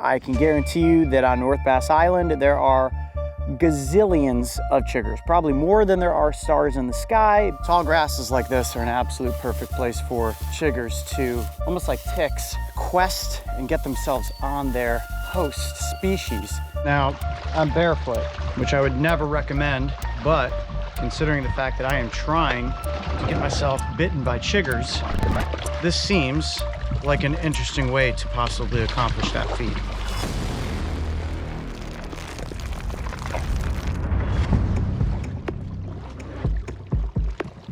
I can guarantee you that on North Bass Island, there are gazillions of chiggers, probably more than there are stars in the sky. Tall grasses like this are an absolute perfect place for chiggers to, almost like ticks, quest and get themselves on their host species. Now, I'm barefoot, which I would never recommend, but considering the fact that I am trying to get myself bitten by chiggers, this seems like an interesting way to possibly accomplish that feat.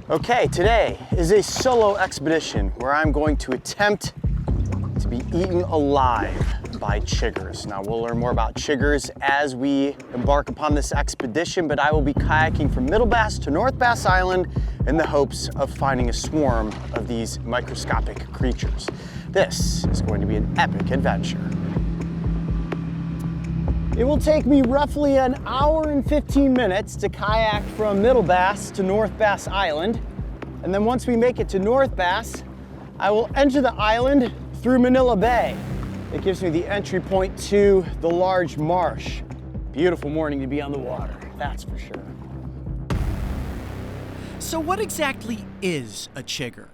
Okay, today is a solo expedition where I'm going to attempt to be eaten alive by chiggers. Now, we'll learn more about chiggers as we embark upon this expedition, but I will be kayaking from Middle Bass to North Bass Island in the hopes of finding a swarm of these microscopic creatures. This is going to be an epic adventure. It will take me roughly an hour and 15 minutes to kayak from Middle Bass to North Bass Island. And then once we make it to North Bass, I will enter the island through Manila Bay. It gives me the entry point to the large marsh. Beautiful morning to be on the water, that's for sure. So what exactly is a chigger?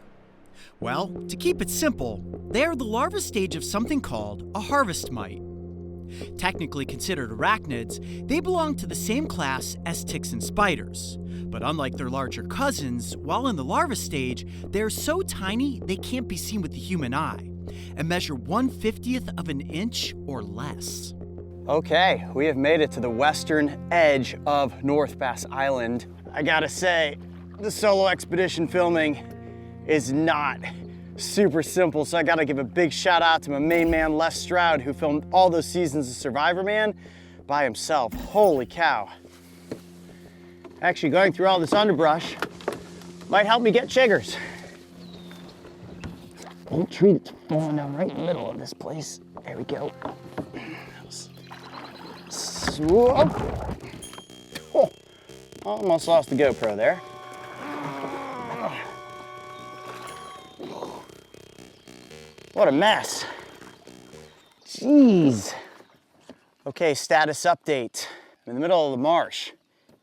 Well, to keep it simple, they are the larva stage of something called a harvest mite. Technically considered arachnids, they belong to the same class as ticks and spiders. But unlike their larger cousins, while in the larva stage, they are so tiny they can't be seen with the human eye and measure 1/50th of an inch or less. Okay, we have made it to the western edge of North Bass Island. I gotta say, the solo expedition filming is not super simple, so I gotta give a big shout out to my main man, Les Stroud, who filmed all those seasons of Survivor Man by himself. Holy cow. Actually, going through all this underbrush might help me get chiggers. Don't treat it falling down right in the middle of this place. There we go. Whoa. Oh, almost lost the GoPro there. What a mess. Jeez. Okay, status update. I'm in the middle of the marsh.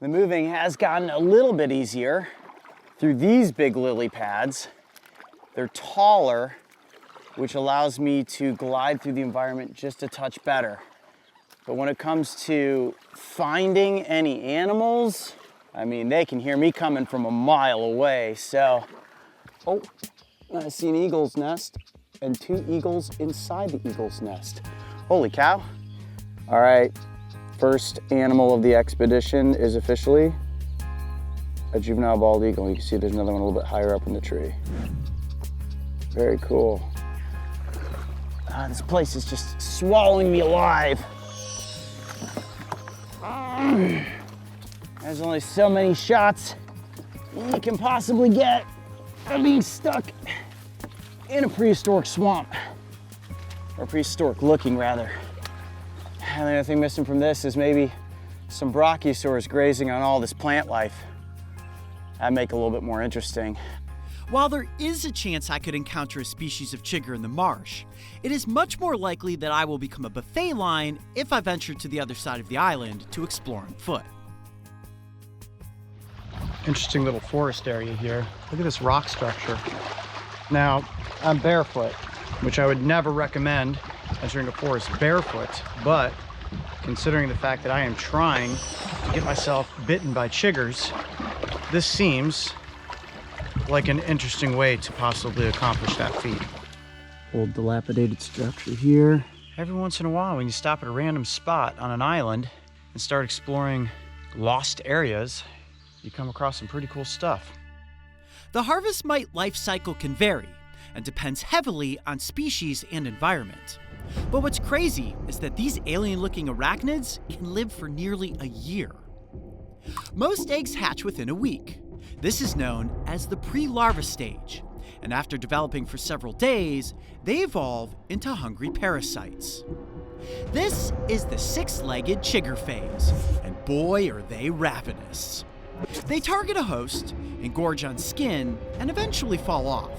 The moving has gotten a little bit easier through these big lily pads. They're taller, which allows me to glide through the environment just a touch better. But when it comes to finding any animals, I mean, they can hear me coming from a mile away, so. Oh, I see an eagle's nest and 2 eagles inside the eagle's nest. Holy cow. All right, first animal of the expedition is officially a juvenile bald eagle. You can see there's another one a little bit higher up in the tree. Very cool. This place is just swallowing me alive. There's only so many shots you can possibly get of being stuck in a prehistoric swamp, or prehistoric looking rather. And the only thing missing from this is maybe some brachiosaurs grazing on all this plant life. That'd make it a little bit more interesting. While there is a chance I could encounter a species of chigger in the marsh, it is much more likely that I will become a buffet line if I venture to the other side of the island to explore on foot. Interesting little forest area here. Look at this rock structure. Now, I'm barefoot, which I would never recommend entering a forest barefoot, but considering the fact that I am trying to get myself bitten by chiggers, this seems like an interesting way to possibly accomplish that feat. Old dilapidated structure here. Every once in a while, when you stop at a random spot on an island and start exploring lost areas, you come across some pretty cool stuff. The harvest mite life cycle can vary and depends heavily on species and environment. But what's crazy is that these alien-looking arachnids can live for nearly a year. Most eggs hatch within a week. This is known as the pre-larva stage, and after developing for several days, they evolve into hungry parasites. This is the 6-legged chigger phase, and boy are they ravenous. They target a host, engorge on skin, and eventually fall off.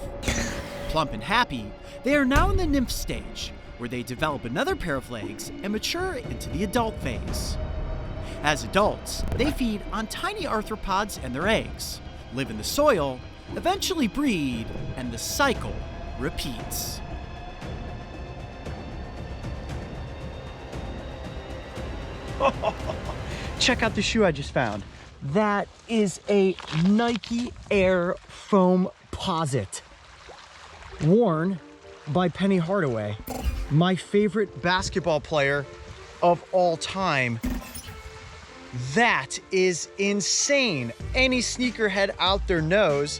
Plump and happy, they are now in the nymph stage, where they develop another pair of legs and mature into the adult phase. As adults, they feed on tiny arthropods and their eggs, live in the soil, eventually breed, and the cycle repeats. Check out the shoe I just found. That is a Nike Air Foam Posit, worn by Penny Hardaway, my favorite basketball player of all time. That is insane. Any sneakerhead out there knows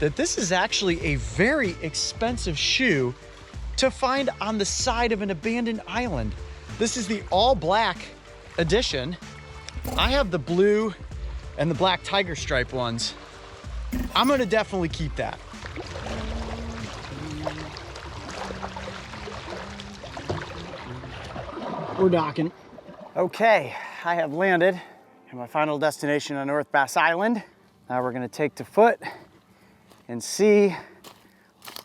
that this is actually a very expensive shoe to find on the side of an abandoned island. This is the all black edition. I have the blue and the black tiger stripe ones. I'm gonna definitely keep that. We're docking. Okay, I have landed at my final destination on North Bass Island. Now we're gonna take to foot and see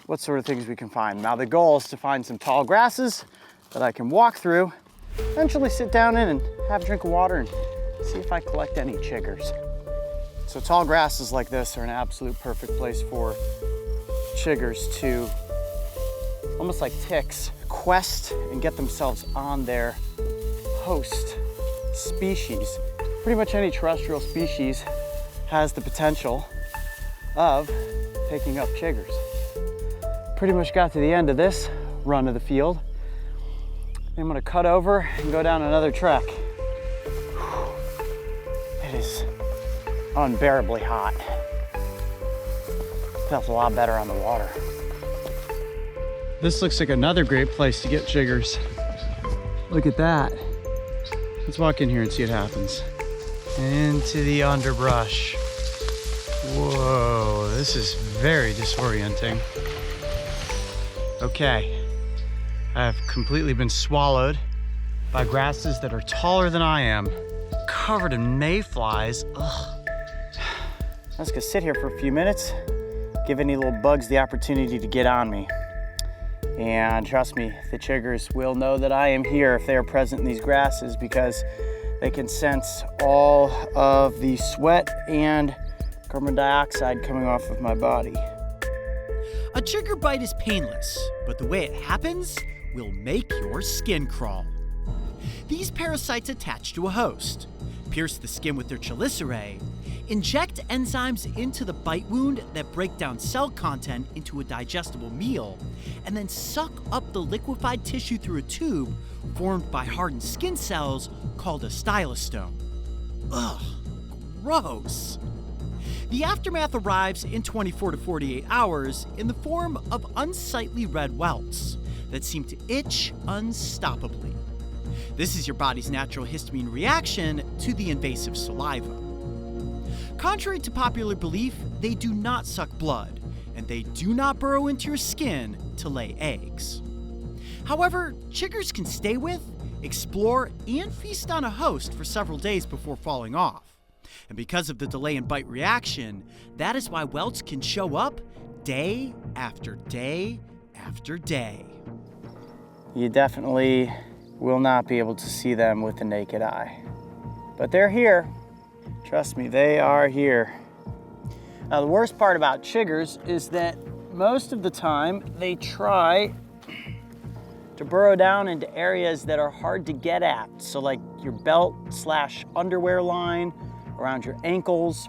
what sort of things we can find. Now the goal is to find some tall grasses that I can walk through, eventually sit down in and have a drink of water and see if I collect any chiggers. So tall grasses like this are an absolute perfect place for chiggers to, almost like ticks, quest and get themselves on their host species. Pretty much any terrestrial species has the potential of picking up chiggers. Pretty much got to the end of this run of the field. I'm gonna cut over and go down another trek. It is unbearably hot. Felt a lot better on the water. This looks like another great place to get chiggers. Look at that. Let's walk in here and see what happens. Into the underbrush. Whoa, this is very disorienting. Okay, I've completely been swallowed by grasses that are taller than I am, covered in mayflies. Ugh. I'm just gonna sit here for a few minutes, give any little bugs the opportunity to get on me. And trust me, the chiggers will know that I am here if they are present in these grasses, because they can sense all of the sweat and carbon dioxide coming off of my body. A chigger bite is painless, but the way it happens will make your skin crawl. These parasites attach to a host, pierce the skin with their chelicerae, inject enzymes into the bite wound that break down cell content into a digestible meal, and then suck up the liquefied tissue through a tube formed by hardened skin cells called a stylostome. Ugh, gross. The aftermath arrives in 24 to 48 hours in the form of unsightly red welts that seem to itch unstoppably. This is your body's natural histamine reaction to the invasive saliva. Contrary to popular belief, they do not suck blood, and they do not burrow into your skin to lay eggs. However, chiggers can stay with, explore, and feast on a host for several days before falling off. And because of the delay in bite reaction, that is why welts can show up day after day after day. You definitely will not be able to see them with the naked eye, but they're here. Trust me, they are here. Now, the worst part about chiggers is that most of the time they try to burrow down into areas that are hard to get at. So like your belt/underwear line, around your ankles.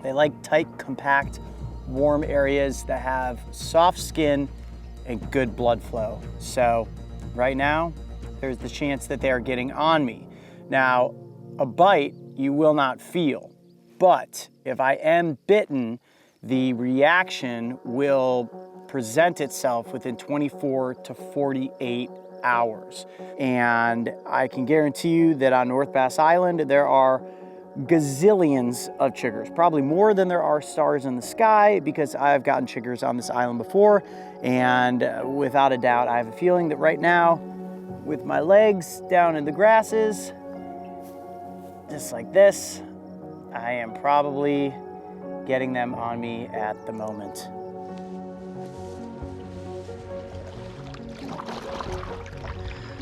They like tight, compact, warm areas that have soft skin and good blood flow. So right now, there's the chance that they are getting on me. Now, a bite you will not feel, but if I am bitten, the reaction will present itself within 24 to 48 hours. And I can guarantee you that on North Bass Island, there are gazillions of chiggers, probably more than there are stars in the sky, because I've gotten chiggers on this island before. And without a doubt, I have a feeling that right now, with my legs down in the grasses, just like this, I am probably getting them on me at the moment.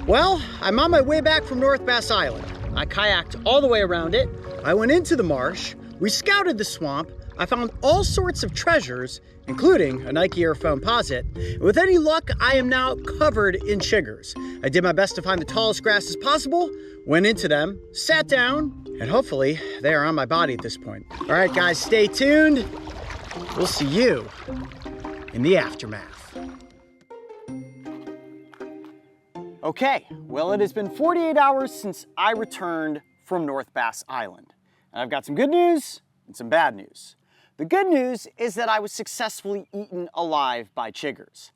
Well, I'm on my way back from North Bass Island. I kayaked all the way around it. I went into the marsh. We scouted the swamp. I found all sorts of treasures, including a Nike Air Foamposite. And with any luck, I am now covered in chiggers. I did my best to find the tallest grasses possible, went into them, sat down, and hopefully they are on my body at this point. All right, guys, stay tuned. We'll see you in the aftermath. Okay, well, it has been 48 hours since I returned from North Bass Island. And I've got some good news and some bad news. The good news is that I was successfully eaten alive by chiggers.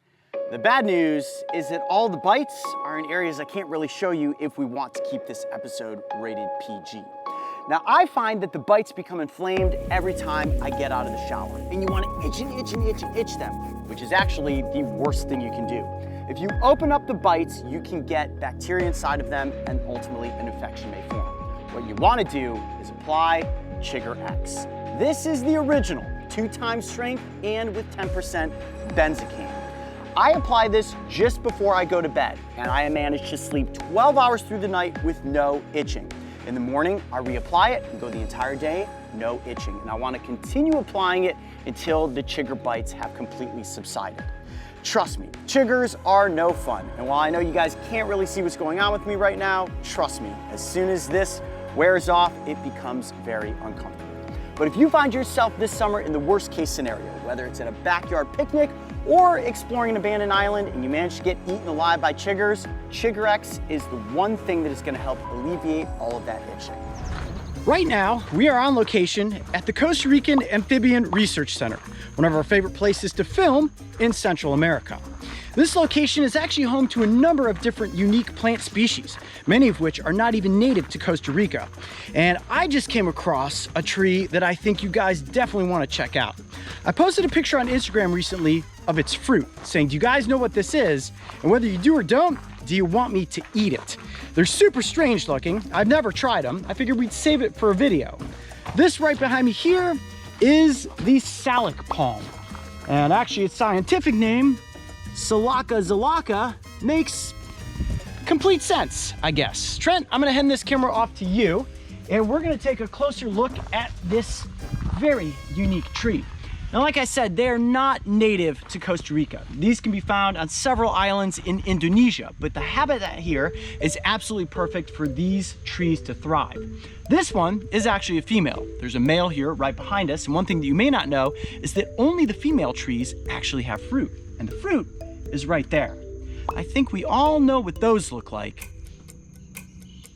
The bad news is that all the bites are in areas I can't really show you if we want to keep this episode rated PG. Now, I find that the bites become inflamed every time I get out of the shower, and you want to itch and itch and itch and itch them, which is actually the worst thing you can do. If you open up the bites, you can get bacteria inside of them, and ultimately an infection may form. What you want to do is apply Chigger X. This is the original, 2 times strength and with 10% benzocaine. I apply this just before I go to bed, and I manage to sleep 12 hours through the night with no itching. In the morning, I reapply it and go the entire day, no itching. And I want to continue applying it until the chigger bites have completely subsided. Trust me, chiggers are no fun. And while I know you guys can't really see what's going on with me right now, trust me, as soon as this wears off, it becomes very uncomfortable. But if you find yourself this summer in the worst case scenario, whether it's at a backyard picnic or exploring an abandoned island and you manage to get eaten alive by chiggers, Chigger X is the one thing that is going to help alleviate all of that itching. Right now, we are on location at the Costa Rican Amphibian Research Center, one of our favorite places to film in Central America. This location is actually home to a number of different unique plant species, many of which are not even native to Costa Rica. And I just came across a tree that I think you guys definitely want to check out. I posted a picture on Instagram recently of its fruit, saying, do you guys know what this is? And whether you do or don't, do you want me to eat it? They're super strange looking. I've never tried them. I figured we'd save it for a video. This right behind me here is the salic palm. And actually its scientific name, Salaka zalaka, makes complete sense, I guess. Trent, I'm gonna hand this camera off to you, and we're gonna take a closer look at this very unique tree. Now, like I said, they're not native to Costa Rica. These can be found on several islands in Indonesia, but the habitat here is absolutely perfect for these trees to thrive. This one is actually a female. There's a male here right behind us, and one thing that you may not know is that only the female trees actually have fruit, and the fruit is right there. I think we all know what those look like.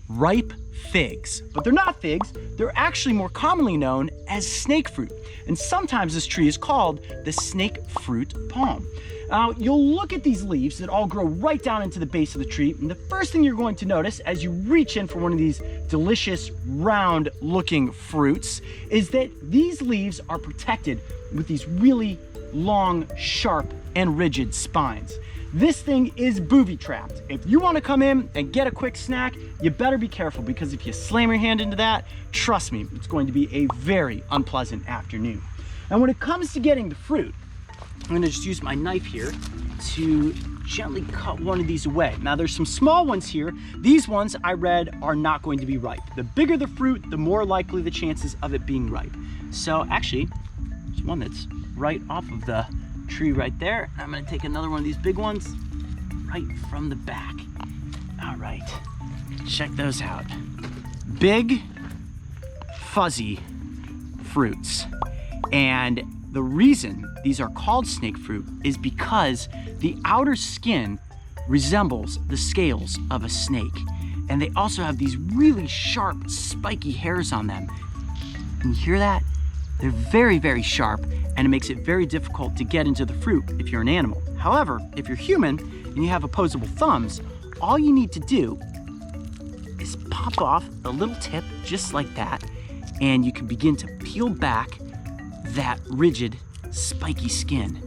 Ripe figs, but they're not figs. They're actually more commonly known as snake fruit. And sometimes this tree is called the snake fruit palm. Now, you'll look at these leaves that all grow right down into the base of the tree. And the first thing you're going to notice as you reach in for one of these delicious round looking fruits is that these leaves are protected with these really long, sharp, and rigid spines. This thing is booby-trapped. If you want to come in and get a quick snack, you better be careful, because if you slam your hand into that, trust me, it's going to be a very unpleasant afternoon. And when it comes to getting the fruit, I'm going to just use my knife here to gently cut one of these away. Now, there's some small ones here. These ones I read are not going to be ripe. The bigger the fruit, the more likely the chances of it being ripe. So actually, there's one that's right off of the tree right there. I'm gonna take another one of these big ones right from the back. All right, check those out. Big, fuzzy fruits. And the reason these are called snake fruit is because the outer skin resembles the scales of a snake. And they also have these really sharp, spiky hairs on them. Can you hear that? They're very, very sharp, and it makes it very difficult to get into the fruit if you're an animal. However, if you're human and you have opposable thumbs, all you need to do is pop off a little tip just like that, and you can begin to peel back that rigid, spiky skin.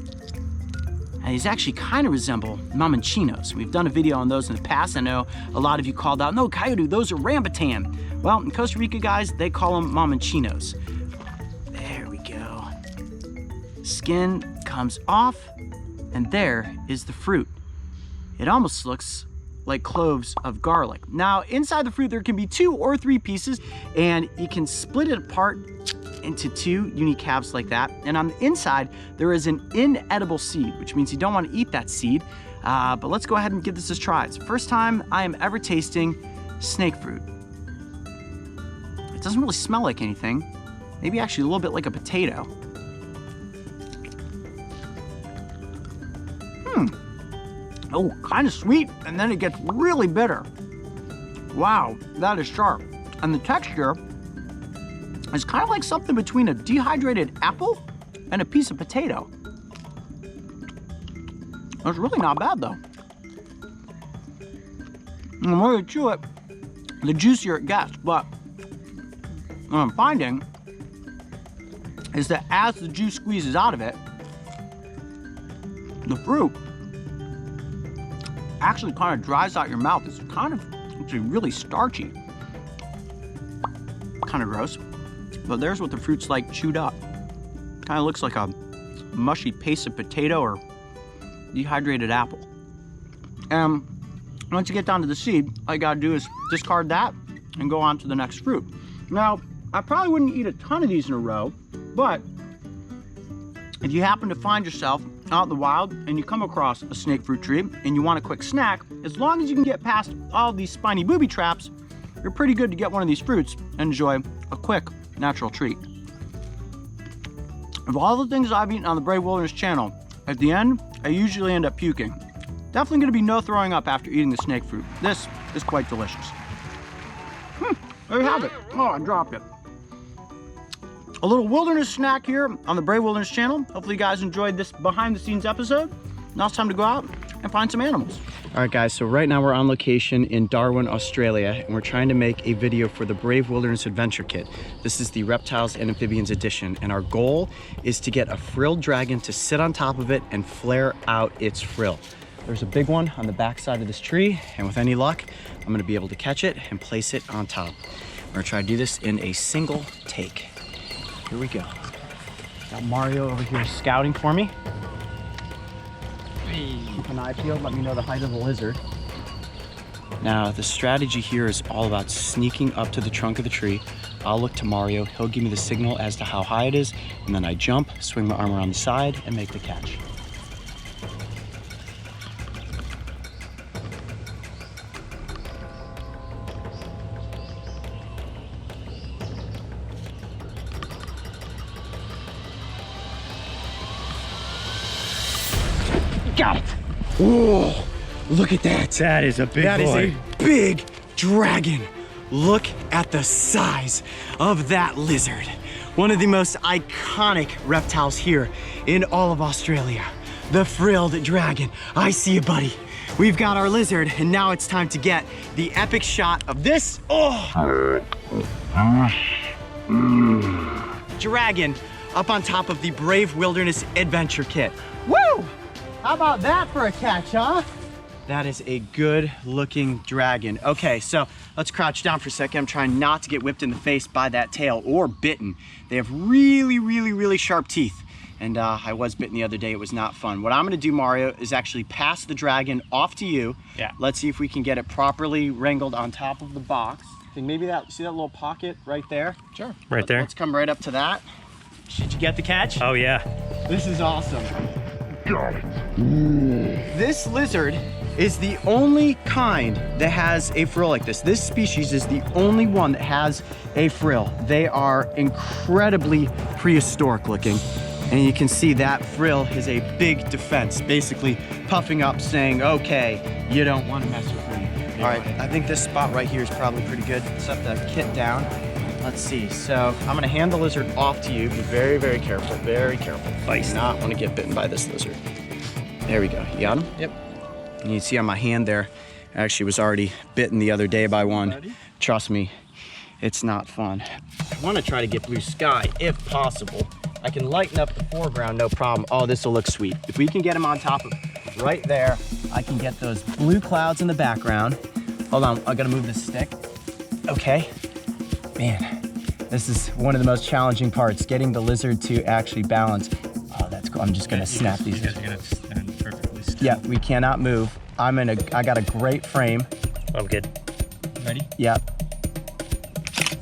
And these actually kind of resemble mamanchinos. We've done a video on those in the past. I know a lot of you called out, no, Coyote, those are rambutan. Well, in Costa Rica, guys, they call them mamanchinos. Skin comes off, and there is the fruit. It almost looks like cloves of garlic. Now, inside the fruit, there can be 2 or 3 pieces, and you can split it apart into 2 unique halves like that. And on the inside, there is an inedible seed, which means you don't want to eat that seed. But let's go ahead and give this a try. It's the first time I am ever tasting snake fruit. It doesn't really smell like anything. Maybe actually a little bit like a potato. Oh, kind of sweet, and then it gets really bitter. Wow, that is sharp. And the texture is kind of like something between a dehydrated apple and a piece of potato. It's really not bad though. And the more you chew it, the juicier it gets. But what I'm finding is that as the juice squeezes out of it, the fruit actually kind of dries out your mouth. It's actually really starchy. Kind of gross. But there's what the fruit's like chewed up. Kind of looks like a mushy paste of potato or dehydrated apple. And once you get down to the seed, all you gotta do is discard that and go on to the next fruit. Now, I probably wouldn't eat a ton of these in a row, but if you happen to find yourself out in the wild and you come across a snake fruit tree and you want a quick snack, as long as you can get past all these spiny booby traps, you're pretty good to get one of these fruits and enjoy a quick natural treat. Of all the things I've eaten on the Brave Wilderness channel, at the end, I usually end up puking. Definitely gonna be no throwing up after eating the snake fruit. This is quite delicious. There you have it. Oh, I dropped it. A little wilderness snack here on the Brave Wilderness channel. Hopefully you guys enjoyed this behind the scenes episode. Now it's time to go out and find some animals. All right guys, so right now we're on location in Darwin, Australia, and we're trying to make a video for the Brave Wilderness Adventure Kit. This is the Reptiles and Amphibians edition, and our goal is to get a frilled dragon to sit on top of it and flare out its frill. There's a big one on the back side of this tree, and with any luck, I'm gonna be able to catch it and place it on top. We're gonna try to do this in a single take. Here we go. Got Mario over here scouting for me. Keep an eye peeled, let me know the height of the lizard. Now, the strategy here is all about sneaking up to the trunk of the tree. I'll look to Mario, he'll give me the signal as to how high it is, and then I jump, swing my arm around the side, and make the catch. Got it. Whoa, look at that. That is a big boy. That is a big dragon. Look at the size of that lizard. One of the most iconic reptiles here in all of Australia. The frilled dragon. I see you, buddy. We've got our lizard, and now it's time to get the epic shot of this. Oh! Dragon up on top of the Brave Wilderness Adventure Kit. Woo! How about that for a catch, huh? That is a good looking dragon. Okay, so let's crouch down for a second. I'm trying not to get whipped in the face by that tail or bitten. They have really sharp teeth. And I was bitten the other day, it was not fun. What I'm gonna do, Mario, is actually pass the dragon off to you. Yeah. Let's see if we can get it properly wrangled on top of the box. I think maybe that, see that little pocket right there? Sure. Right there. Let's come right up to that. Did you get the catch? Oh yeah. This is awesome. This lizard is the only kind that has a frill like this. This species is the only one that has a frill. They are incredibly prehistoric looking. And you can see that frill is a big defense, basically puffing up saying, okay, you don't want to mess with me. All right, I think this spot right here is probably pretty good. Set the kit down. Let's see, so I'm gonna hand the lizard off to you. Be very careful, very careful. I do not wanna get bitten by this lizard. There we go, you got him? Yep. And you can see on my hand there, I actually was already bitten the other day by one. Trust me, it's not fun. I wanna try to get blue sky if possible. I can lighten up the foreground, no problem. Oh, this will look sweet. If we can get him on top of right there, I can get those blue clouds in the background. Hold on, I gotta move this stick. Okay. Man, this is one of the most challenging parts, getting the lizard to actually balance. Oh, that's cool. I'm just gonna snap these. You guys are gonna stand perfectly still. Yeah, we cannot move. I got a great frame. Oh, good. Ready? Yep.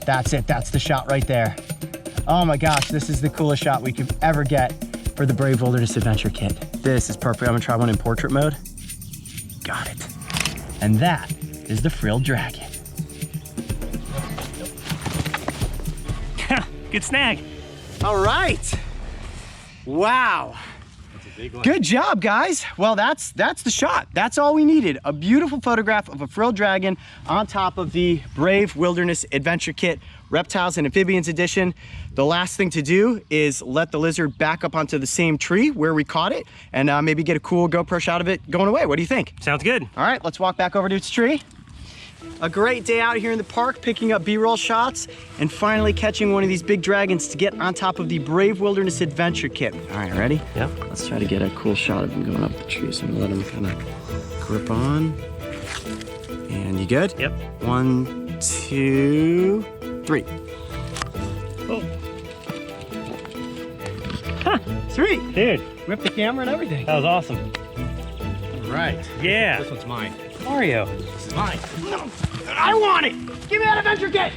That's it, that's the shot right there. Oh my gosh, this is the coolest shot we could ever get for the Brave Wilderness Adventure Kit. This is perfect. I'm gonna try one in portrait mode. Got it. And that is the frilled dragon. Good snag. All right. Wow. Good job, guys. Well, that's the shot. That's all we needed. A beautiful photograph of a frilled dragon on top of the Brave Wilderness Adventure Kit Reptiles and Amphibians Edition. The last thing to do is let the lizard back up onto the same tree where we caught it and maybe get a cool GoPro shot of it going away. What do you think? Sounds good. All right, let's walk back over to its tree. A great day out here in the park, picking up B-roll shots and finally catching one of these big dragons to get on top of the Brave Wilderness Adventure Kit. All right, ready? Yep. Let's try to get a cool shot of him going up the tree. So I'm gonna let him kind of grip on. And you good? Yep. 1, 2, 3. Oh. Huh, sweet. Dude, Whip the camera and everything. that was awesome. All right. Yeah. This one's mine. Mario. This is mine. No, I want it. Give me that Adventure Kit.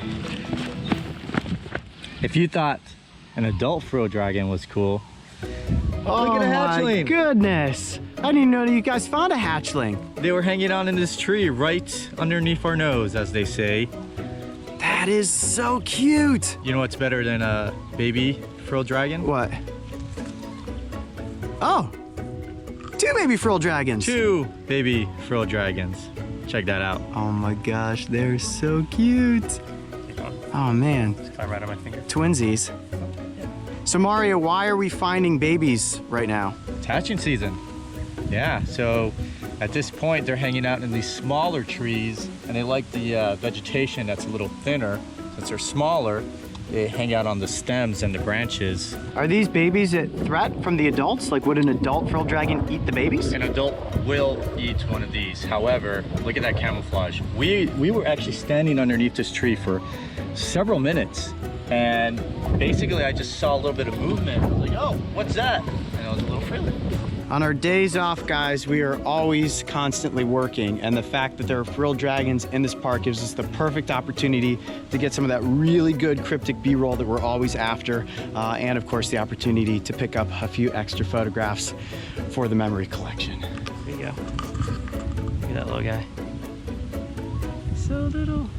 If you thought an adult frilled dragon was cool, Oh look at a my hatchling. goodness. I didn't even know you guys found a hatchling. They were hanging out in this tree right underneath our nose, as they say. That is so cute. You know what's better than a baby frilled dragon? What? Oh, 2 baby frilled dragons. 2 baby frilled dragons. Check that out. Oh my gosh, they're so cute. Oh man, Climb right on my finger. twinsies. So Mario, why are we finding babies right now? It's hatching season. Yeah, so at this point they're hanging out in these smaller trees and they like the vegetation that's a little thinner. Since they're smaller, they hang out on the stems and the branches. Are these babies a threat from the adults? Like, would an adult frilled dragon eat the babies? An adult will eat one of these. However, look at that camouflage. We were actually standing underneath this tree for several minutes, and basically I just saw a little bit of movement. I was like, oh, what's that? And it was a little frilly. On our days off, guys, we are always constantly working, and the fact that there are frilled dragons in this park gives us the perfect opportunity to get some of that really good cryptic B-roll that we're always after, and of course the opportunity to pick up a few extra photographs for the memory collection. There you go. Look at that little guy. So little.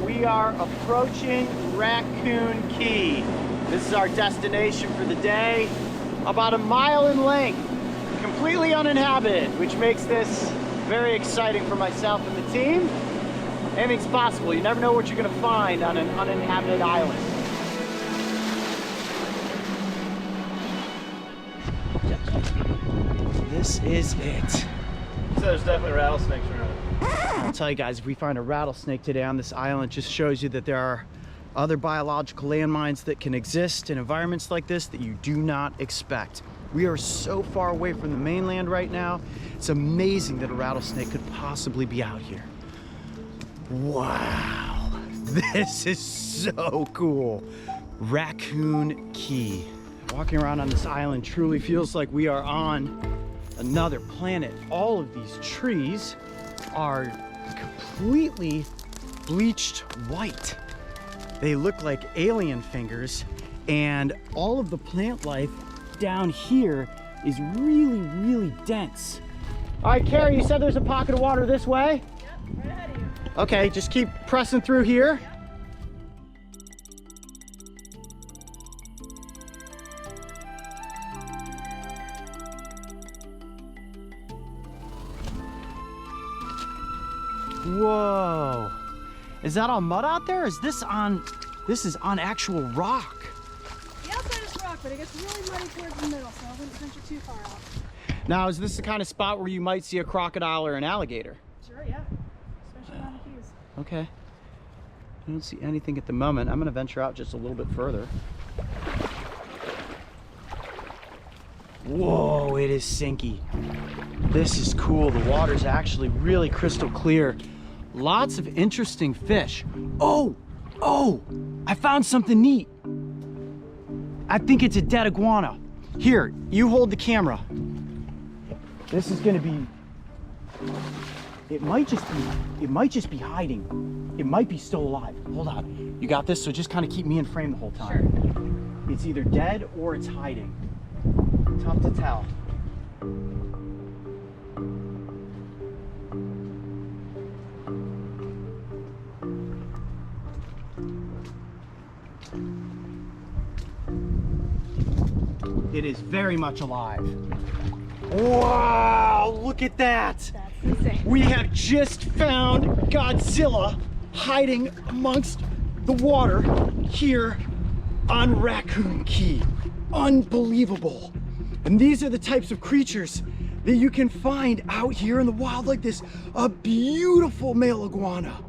We are approaching Raccoon Key. This is our destination for the day. About a mile in length, completely uninhabited, which makes this very exciting for myself and the team. Anything's possible. You never know what you're gonna find on an uninhabited island. This is it. So there's definitely rattlesnakes around. I'll tell you guys, if we find a rattlesnake today on this island, it just shows you that there are other biological landmines that can exist in environments like this that you do not expect. We are so far away from the mainland right now. It's amazing that a rattlesnake could possibly be out here. Wow, this is so cool. Raccoon Key. Walking around on this island truly feels like we are on another planet. All of these trees are completely bleached white. They look like alien fingers, and all of the plant life down here is really, really dense. All right, Carrie, you said there's a pocket of water this way? Yep, right ahead of you. Okay, just keep pressing through here. Whoa. Is that all mud out there? Is this on, this is on actual rock? The outside is rock, but it gets really muddy towards the middle, so I wouldn't venture too far out. Now, is this the kind of spot where you might see a crocodile or an alligator? Sure, yeah. Especially on the keys. Okay. I don't see anything at the moment. I'm gonna venture out just a little bit further. Whoa, it is sinky. This is cool. The water's actually really crystal clear. Lots of interesting fish. Oh, I found something neat. I think it's a dead iguana. Here, you hold the camera. This is gonna be It might just be hiding. It might be still alive. Hold on. You got this? So just kind of keep me in frame the whole time. Sure. It's either dead or it's hiding. Tough to tell. It is very much alive. Wow, look at that. That's insane. We have just found Godzilla hiding amongst the water here on Raccoon Key. Unbelievable. And these are the types of creatures that you can find out here in the wild like this. A beautiful male iguana.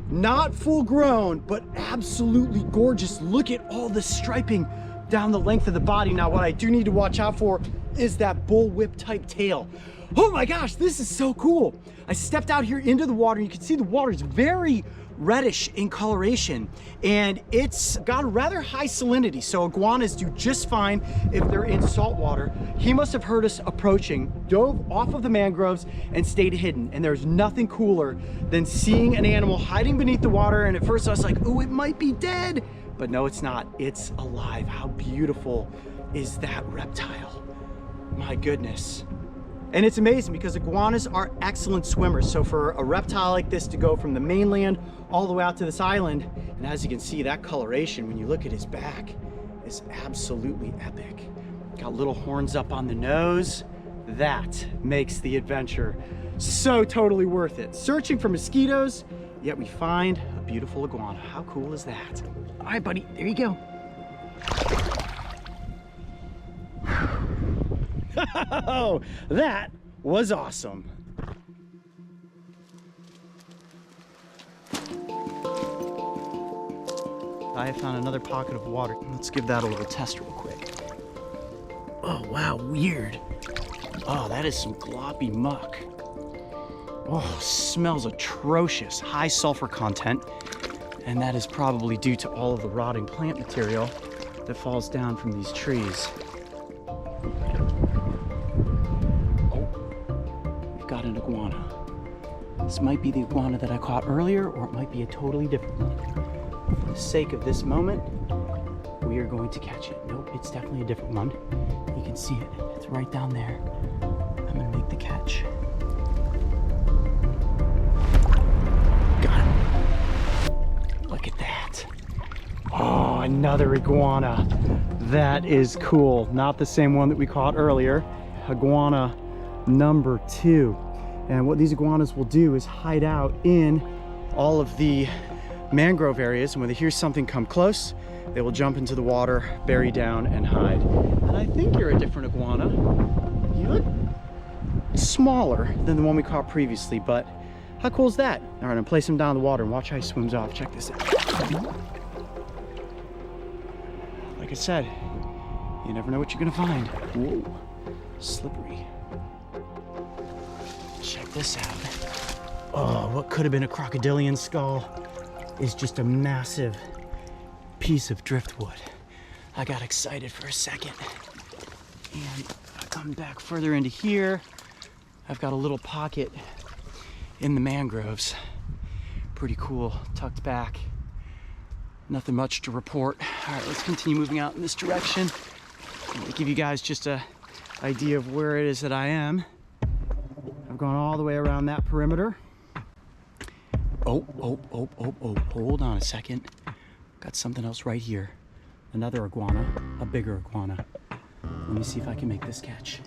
Not full grown, but absolutely gorgeous. Look at all the striping down the length of the body. Now, what I do need to watch out for is that bullwhip type tail. Oh my gosh, this is so cool. I stepped out here into the water and you can see the water is very reddish in coloration and it's got a rather high salinity. So iguanas do just fine if they're in salt water. He must have heard us approaching, dove off of the mangroves and stayed hidden. And there's nothing cooler than seeing an animal hiding beneath the water. And at first I was like, oh, it might be dead. But no, it's not. It's alive. How beautiful is that reptile? My goodness. And it's amazing because iguanas are excellent swimmers. So for a reptile like this to go from the mainland all the way out to this island, and as you can see, that coloration when you look at his back is absolutely epic. Got little horns up on the nose. That makes the adventure so totally worth it. Searching for mosquitoes, yet we find a beautiful iguana. How cool is that? All right, buddy, there you go. Oh, that was awesome. I have found another pocket of water. Let's give that a little test real quick. Oh, wow, weird. Oh, that is some gloppy muck. Oh, smells atrocious. High sulfur content. And that is probably due to all of the rotting plant material that falls down from these trees. Got an iguana. This might be the iguana that I caught earlier, or it might be a totally different one. For the sake of this moment, we are going to catch it. Nope, it's definitely a different one. You can see it. It's right down there. I'm gonna make the catch. Got him. Look at that. Oh, another iguana. That is cool. Not the same one that we caught earlier. Iguana number 2. And what these iguanas will do is hide out in all of the mangrove areas, and when they hear something come close, they will jump into the water, bury down, and hide. And I think you're a different iguana. You look smaller than the one we caught previously, but how cool is that? All right, I'm gonna place him down in the water and watch how he swims off. Check this out. Like I said, you never know what you're gonna find. Whoa, slippery. Check this out. Oh, what could have been a crocodilian skull is just a massive piece of driftwood. I got excited for a second. And I come back further into here. I've got a little pocket in the mangroves. Pretty cool, tucked back. Nothing much to report. All right, let's continue moving out in this direction. To give you guys just an idea of where it is that I am. I've gone all the way around that perimeter. Oh, hold on a second. Got something else right here. Another iguana, a bigger iguana. Let me see if I can make this catch.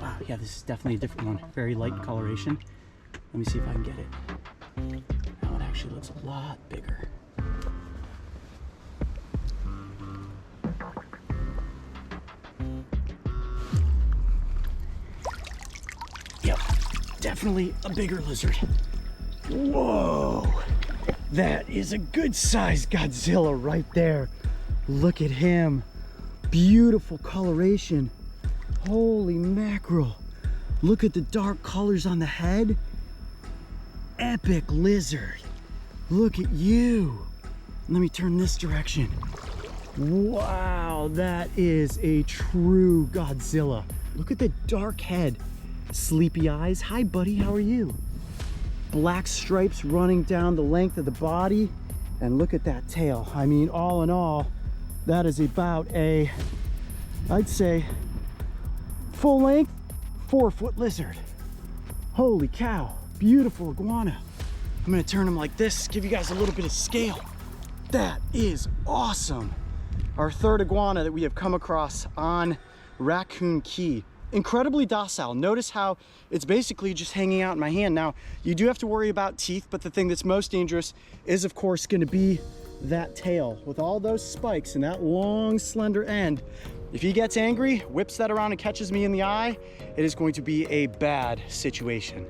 Wow, yeah, this is definitely a different one. Very light coloration. Let me see if I can get it. Now it actually looks a lot bigger. Yep, definitely a bigger lizard. Whoa, that is a good sized Godzilla right there. Look at him. Beautiful coloration. Holy mackerel. Look at the dark colors on the head. Epic lizard. Look at you. Let me turn this direction. Wow, that is a true Godzilla. Look at the dark head Sleepy eyes. Hi, buddy. How are you? Black stripes running down the length of the body. And look at that tail. I mean, all in all, that is about a, I'd say, full length 4-foot lizard. Holy cow. Beautiful iguana. I'm gonna turn him like this, give you guys a little bit of scale. That is awesome. Our third iguana that we have come across on Raccoon Key. Incredibly docile. Notice how it's basically just hanging out in my hand. Now, you do have to worry about teeth, but the thing that's most dangerous is, of course, gonna be that tail with all those spikes and that long, slender end. If he gets angry, whips that around and catches me in the eye, it is going to be a bad situation.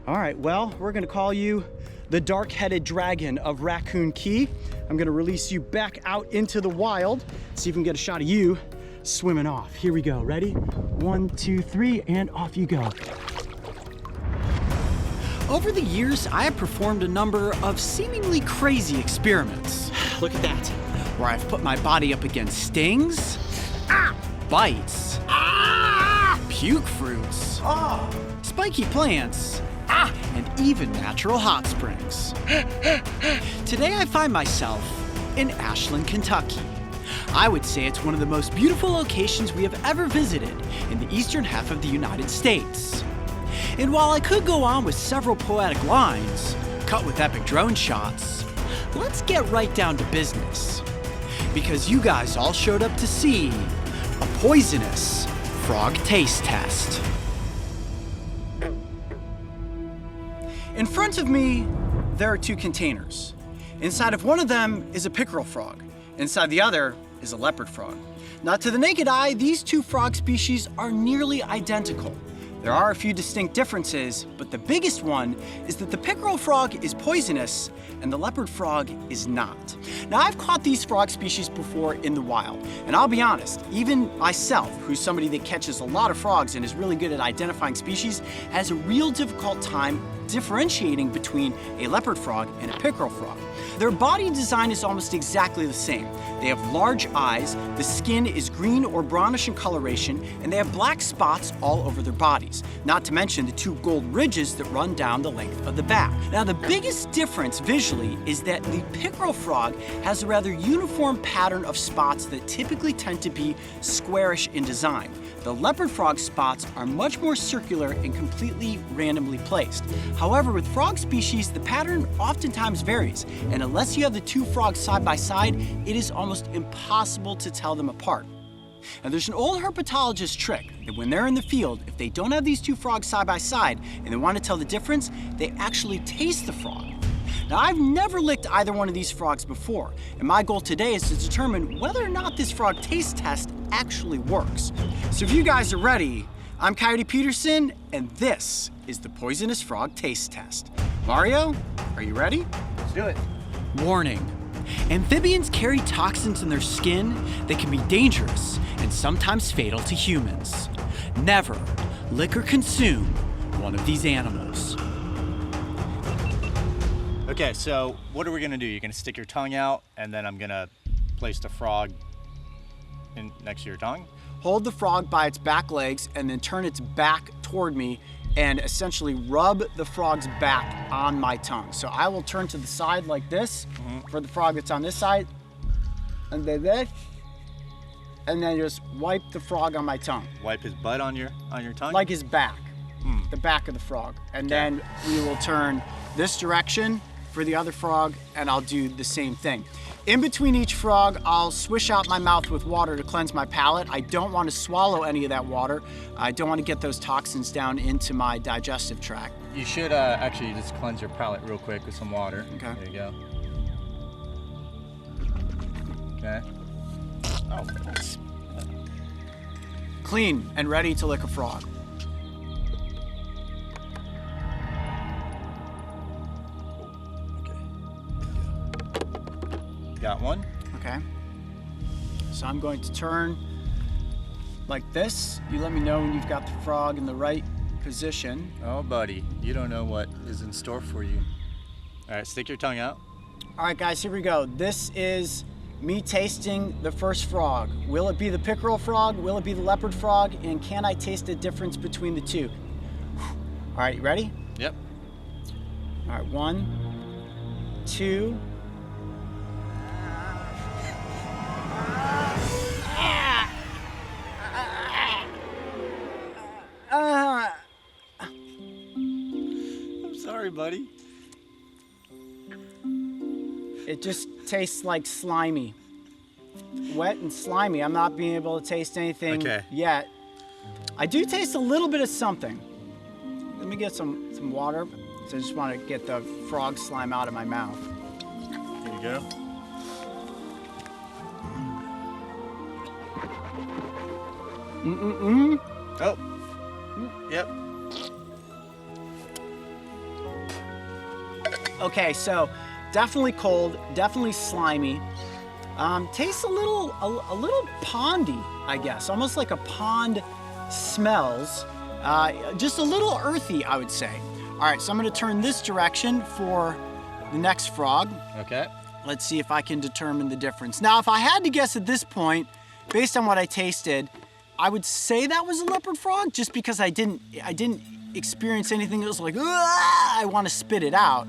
All right, well, we're gonna call you the dark-headed dragon of Raccoon Key. I'm gonna release you back out into the wild, see if we can get a shot of you swimming off. Here we go, ready? 1, 2, 3, and off you go. Over the years, I have performed a number of seemingly crazy experiments. Look at that, where I've put my body up against stings, bites, puke fruits, spiky plants, and even natural hot springs. Today I find myself in Ashland, Kentucky. I would say it's one of the most beautiful locations we have ever visited in the eastern half of the United States. And while I could go on with several poetic lines, cut with epic drone shots, let's get right down to business. Because you guys all showed up to see a poisonous frog taste test. In front of me, there are two containers. Inside of one of them is a pickerel frog. Inside the other is a leopard frog. Now, to the naked eye, these two frog species are nearly identical. There are a few distinct differences, but the biggest one is that the pickerel frog is poisonous and the leopard frog is not. Now, I've caught these frog species before in the wild, and I'll be honest, even myself, who's somebody that catches a lot of frogs and is really good at identifying species, has a real difficult time differentiating between a leopard frog and a pickerel frog. Their body design is almost exactly the same. They have large eyes, the skin is green or brownish in coloration, and they have black spots all over their bodies, not to mention the two gold ridges that run down the length of the back. Now, the biggest difference visually is that the pickerel frog has a rather uniform pattern of spots that typically tend to be squarish in design. The leopard frog spots are much more circular and completely randomly placed. However, with frog species, the pattern oftentimes varies, and unless you have the two frogs side by side, it is almost impossible to tell them apart. Now, there's an old herpetologist trick that when they're in the field, if they don't have these two frogs side by side and they want to tell the difference, they actually taste the frog. Now, I've never licked either one of these frogs before, and my goal today is to determine whether or not this frog taste test actually works. So if you guys are ready, I'm Coyote Peterson, and this is the Poisonous Frog Taste Test. Mario, are you ready? Let's do it. Warning. Amphibians carry toxins in their skin that can be dangerous and sometimes fatal to humans. Never lick or consume one of these animals. Okay, so what are we gonna do? You're gonna stick your tongue out, and then I'm gonna place the frog next to your tongue? Hold the frog by its back legs and then turn its back toward me and essentially rub the frog's back on my tongue. So I will turn to the side like this for the frog that's on this side, and then this, and then just wipe the frog on my tongue. Wipe his butt on your tongue? Like his back, the back of the frog. And then we will turn this direction for the other frog, and I'll do the same thing. In between each frog, I'll swish out my mouth with water to cleanse my palate. I don't want to swallow any of that water. I don't want to get those toxins down into my digestive tract. You should actually just cleanse your palate real quick with some water. Okay. There you go. Okay. Oh, thanks. Clean and ready to lick a frog. Got one? Okay. So I'm going to turn like this. You let me know when you've got the frog in the right position. Oh, buddy, you don't know what is in store for you. All right, stick your tongue out. All right, guys, here we go. This is me tasting the first frog. Will it be the pickerel frog? Will it be the leopard frog? And can I taste the difference between the two? All right, you ready? Yep. All right, 1, 2. I'm sorry, buddy. It just tastes like slimy. Wet and slimy. I'm not being able to taste anything yet. I do taste a little bit of something. Let me get some water. So I just want to get the frog slime out of my mouth. Here you go. Oh. Yep. Okay, so definitely cold, definitely slimy. Tastes a little pondy, I guess. Almost like a pond smells. Just a little earthy, I would say. All right, so I'm gonna turn this direction for the next frog. Okay. Let's see if I can determine the difference. Now, if I had to guess at this point, based on what I tasted, I would say that was a leopard frog, just because I didn't experience anything that was like, I want to spit it out.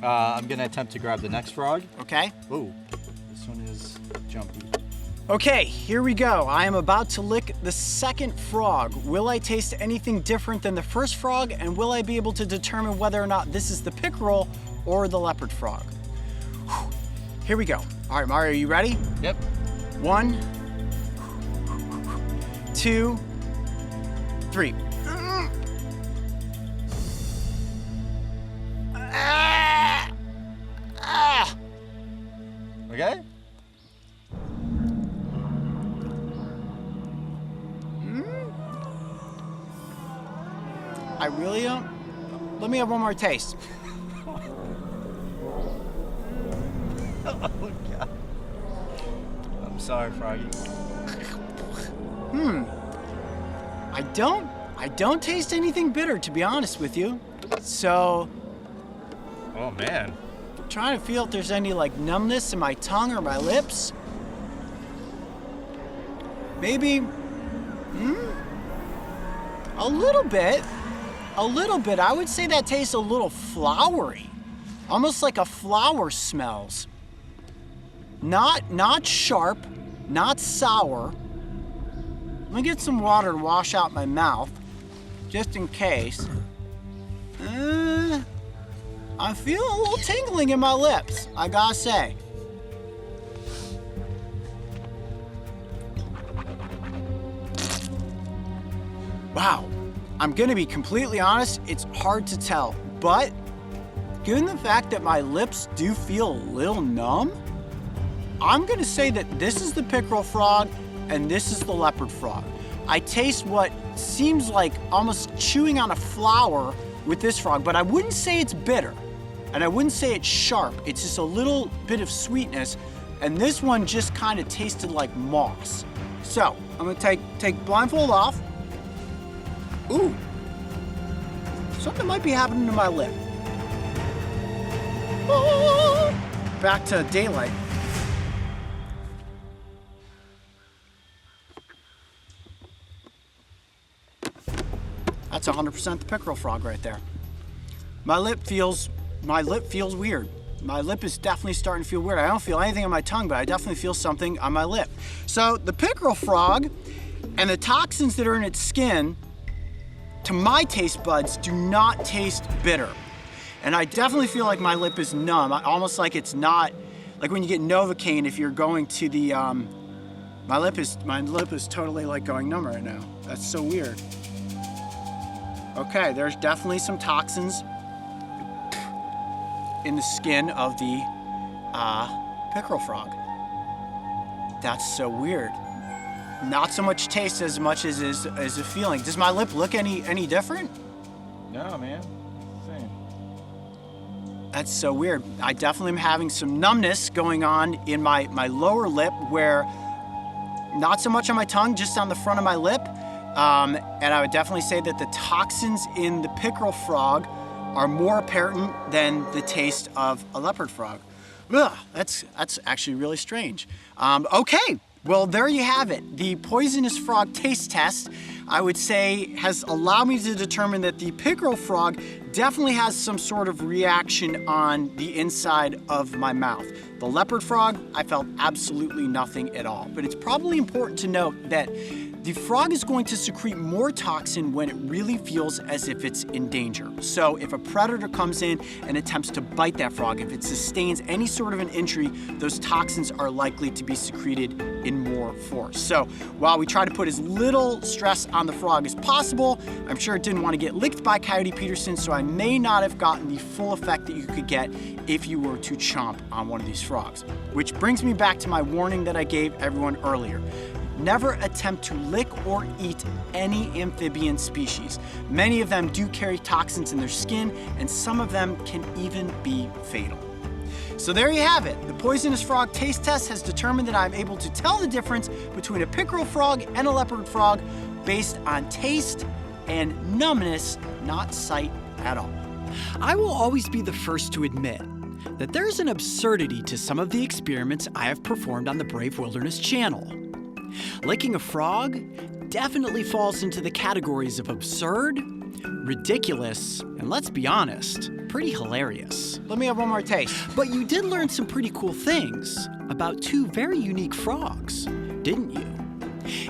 I'm gonna attempt to grab the next frog. Okay. Ooh, this one is jumpy. Okay, here we go. I am about to lick the second frog. Will I taste anything different than the first frog, and will I be able to determine whether or not this is the pickerel or the leopard frog? Whew. Here we go. All right, Mario, you ready? Yep. 1, 2, 3. Okay. I really don't. Let me have one more taste. Oh God. I'm sorry, Froggy. I don't taste anything bitter, to be honest with you. So, Oh man. I'm trying to feel if there's any like numbness in my tongue or my lips. Maybe, a little bit. A little bit. I would say that tastes a little flowery. Almost like a flower smells. Not sharp, not sour. Let me get some water to wash out my mouth, just in case. I'm feeling a little tingling in my lips, I gotta say. Wow, I'm gonna be completely honest, it's hard to tell, but given the fact that my lips do feel a little numb, I'm gonna say that this is the pickerel frog and this is the leopard frog. I taste what seems like almost chewing on a flower with this frog, but I wouldn't say it's bitter, and I wouldn't say it's sharp. It's just a little bit of sweetness, and this one just kind of tasted like moss. So, I'm gonna take blindfold off. Ooh, something might be happening to my lip. Oh, back to daylight. That's 100% the pickerel frog right there. My lip feels weird. My lip is definitely starting to feel weird. I don't feel anything on my tongue, but I definitely feel something on my lip. So the pickerel frog and the toxins that are in its skin, to my taste buds, do not taste bitter. And I definitely feel like my lip is numb, almost like it's not, like when you get Novocaine if you're going to the, my lip is totally like going numb right now. That's so weird. Okay, there's definitely some toxins in the skin of the pickerel frog. That's so weird. Not so much taste as much as a feeling. Does my lip look any different? No, man. Same. That's so weird. I definitely am having some numbness going on in my lower lip, where not so much on my tongue, just on the front of my lip. And I would definitely say that the toxins in the pickerel frog are more apparent than the taste of a leopard frog. Ugh, that's actually really strange. Okay, well, there you have it. The poisonous frog taste test. I would say has allowed me to determine that the pickerel frog definitely has some sort of reaction on the inside of my mouth. The leopard frog, I felt absolutely nothing at all. But it's probably important to note that the frog is going to secrete more toxin when it really feels as if it's in danger. So if a predator comes in and attempts to bite that frog, if it sustains any sort of an injury, those toxins are likely to be secreted in more force. So while we try to put as little stress on the frog as possible, I'm sure it didn't want to get licked by Coyote Peterson, so I may not have gotten the full effect that you could get if you were to chomp on one of these frogs. Which brings me back to my warning that I gave everyone earlier. Never attempt to lick or eat any amphibian species. Many of them do carry toxins in their skin, and some of them can even be fatal. So there you have it. The poisonous frog taste test has determined that I'm able to tell the difference between a pickerel frog and a leopard frog based on taste and numbness, not sight at all. I will always be the first to admit that there's an absurdity to some of the experiments I have performed on the Brave Wilderness channel. Licking a frog definitely falls into the categories of absurd, ridiculous, and let's be honest, pretty hilarious. Let me have one more taste. But you did learn some pretty cool things about two very unique frogs, didn't you?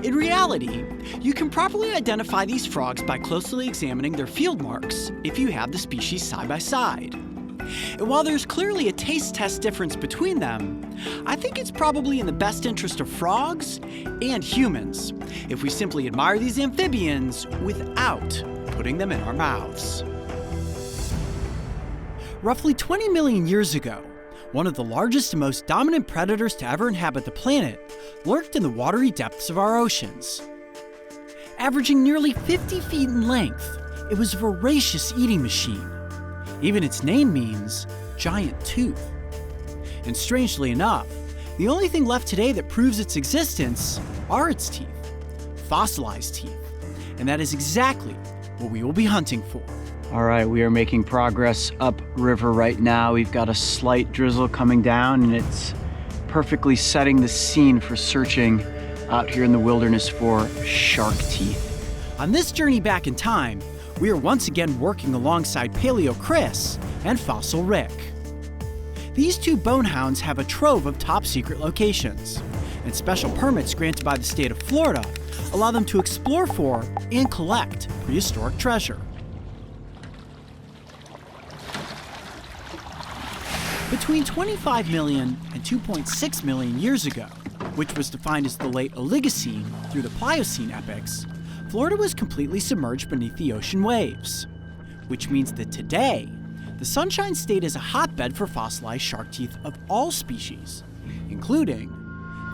In reality, you can properly identify these frogs by closely examining their field marks if you have the species side by side. And while there's clearly a taste test difference between them, I think it's probably in the best interest of frogs and humans if we simply admire these amphibians without putting them in our mouths. Roughly 20 million years ago, one of the largest and most dominant predators to ever inhabit the planet lurked in the watery depths of our oceans. Averaging nearly 50 feet in length, it was a voracious eating machine. Even its name means giant tooth. And strangely enough, the only thing left today that proves its existence are its teeth, fossilized teeth. And that is exactly what we will be hunting for. All right, we are making progress upriver right now. We've got a slight drizzle coming down, and it's perfectly setting the scene for searching out here in the wilderness for shark teeth. On this journey back in time, we are once again working alongside Paleo Chris and Fossil Rick. These two bonehounds have a trove of top secret locations, and special permits granted by the state of Florida allow them to explore for and collect prehistoric treasure. Between 25 million and 2.6 million years ago, which was defined as the late Oligocene through the Pliocene epochs, Florida was completely submerged beneath the ocean waves, which means that today, the Sunshine State is a hotbed for fossilized shark teeth of all species, including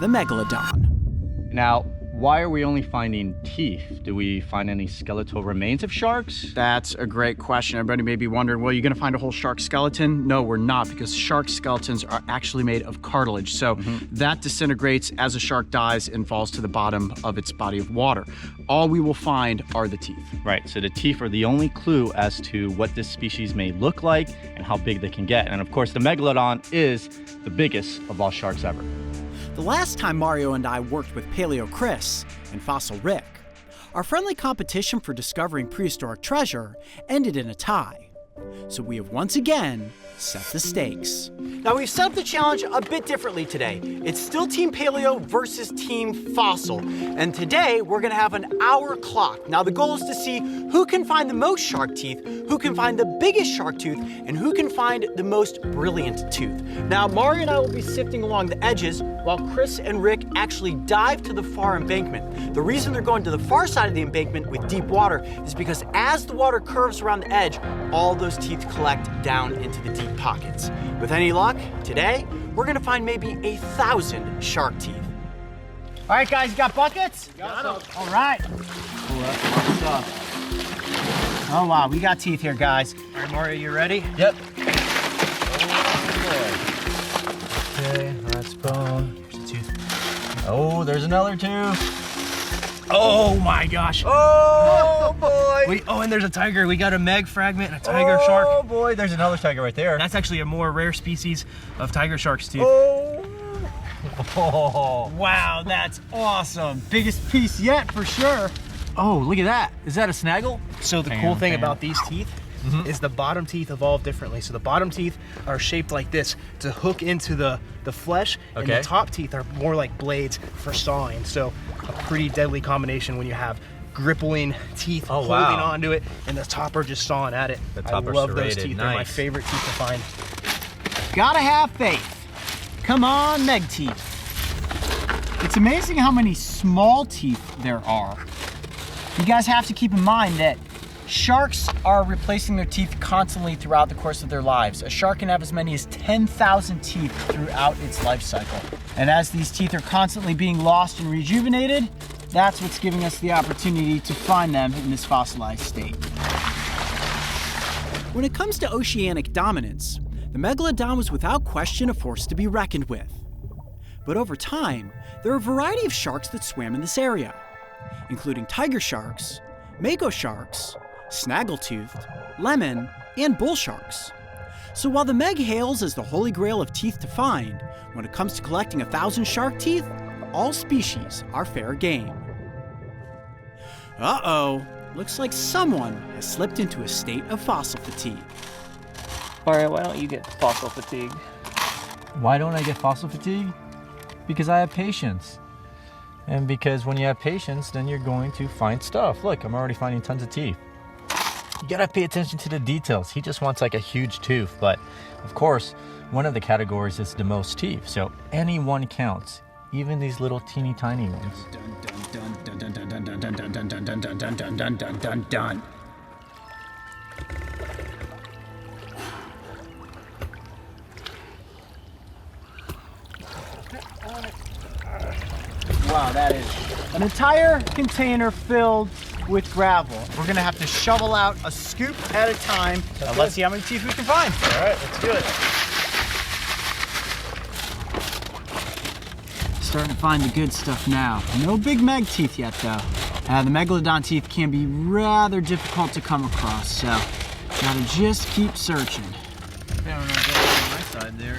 the megalodon. Now, why are we only finding teeth? Do we find any skeletal remains of sharks? That's a great question. Everybody may be wondering, well, you're gonna find a whole shark skeleton? No, we're not, because shark skeletons are actually made of cartilage. So that disintegrates as a shark dies and falls to the bottom of its body of water. All we will find are the teeth. Right, so the teeth are the only clue as to what this species may look like and how big they can get. And of course, the megalodon is the biggest of all sharks ever. The last time Mario and I worked with Paleo Chris and Fossil Rick, our friendly competition for discovering prehistoric treasure ended in a tie. So we have once again set the stakes. Now we've set up the challenge a bit differently today. It's still Team Paleo versus Team Fossil. And today we're gonna have an hour clock. Now the goal is to see who can find the most shark teeth, who can find the biggest shark tooth, and who can find the most brilliant tooth. Now Mario and I will be sifting along the edges while Chris and Rick actually dive to the far embankment. The reason they're going to the far side of the embankment with deep water is because as the water curves around the edge, all those teeth collect down into the deep pockets. With any luck, today, we're gonna find maybe 1,000 shark teeth. All right, guys, you got buckets? Got them. All right. Cool, that's a lot of stuff. Oh, wow, we got teeth here, guys. All right, Mario, you ready? Yep. Okay, that's bone. Here's the tooth. Oh, there's another tooth. Oh my gosh. Oh boy. Oh, and there's a tiger. We got a meg fragment and a tiger Oh shark. boy, there's another tiger right there. That's actually a more rare species of tiger shark's tooth. Oh. Wow, that's awesome. Biggest piece yet, for sure. Oh, look at that. Is that a snaggle? So the cool thing about these teeth is the bottom teeth evolve differently. So the bottom teeth are shaped like this to hook into the flesh, and the top teeth are more like blades for sawing. So a pretty deadly combination when you have grippling teeth holding onto it, and the top are just sawing at it. I love those teeth. They're my favorite teeth to find. Gotta have faith. Come on, Meg teeth. It's amazing how many small teeth there are. You guys have to keep in mind that sharks are replacing their teeth constantly throughout the course of their lives. A shark can have as many as 10,000 teeth throughout its life cycle. And as these teeth are constantly being lost and rejuvenated, that's what's giving us the opportunity to find them in this fossilized state. When it comes to oceanic dominance, the megalodon was without question a force to be reckoned with. But over time, there are a variety of sharks that swam in this area, including tiger sharks, mako sharks, snaggletooth, lemon, and bull sharks. So while the Meg hails as the holy grail of teeth to find, when it comes to collecting 1,000 shark teeth, all species are fair game. Uh-oh, looks like someone has slipped into a state of fossil fatigue. Mario, why don't you get fossil fatigue? Why don't I get fossil fatigue? Because I have patience. And because when you have patience, then you're going to find stuff. Look, I'm already finding tons of teeth. You gotta pay attention to the details. He just wants like a huge tooth, but of course, one of the categories is the most teeth. So any one counts, even these little teeny tiny ones. Wow, that is an entire container filled with gravel. We're gonna have to shovel out a scoop at a time. Let's see how many teeth we can find. All right, let's do it. Starting to find the good stuff now. No big Meg teeth yet though. The megalodon teeth can be rather difficult to come across, so gotta just keep searching. I don't know what's on my side there.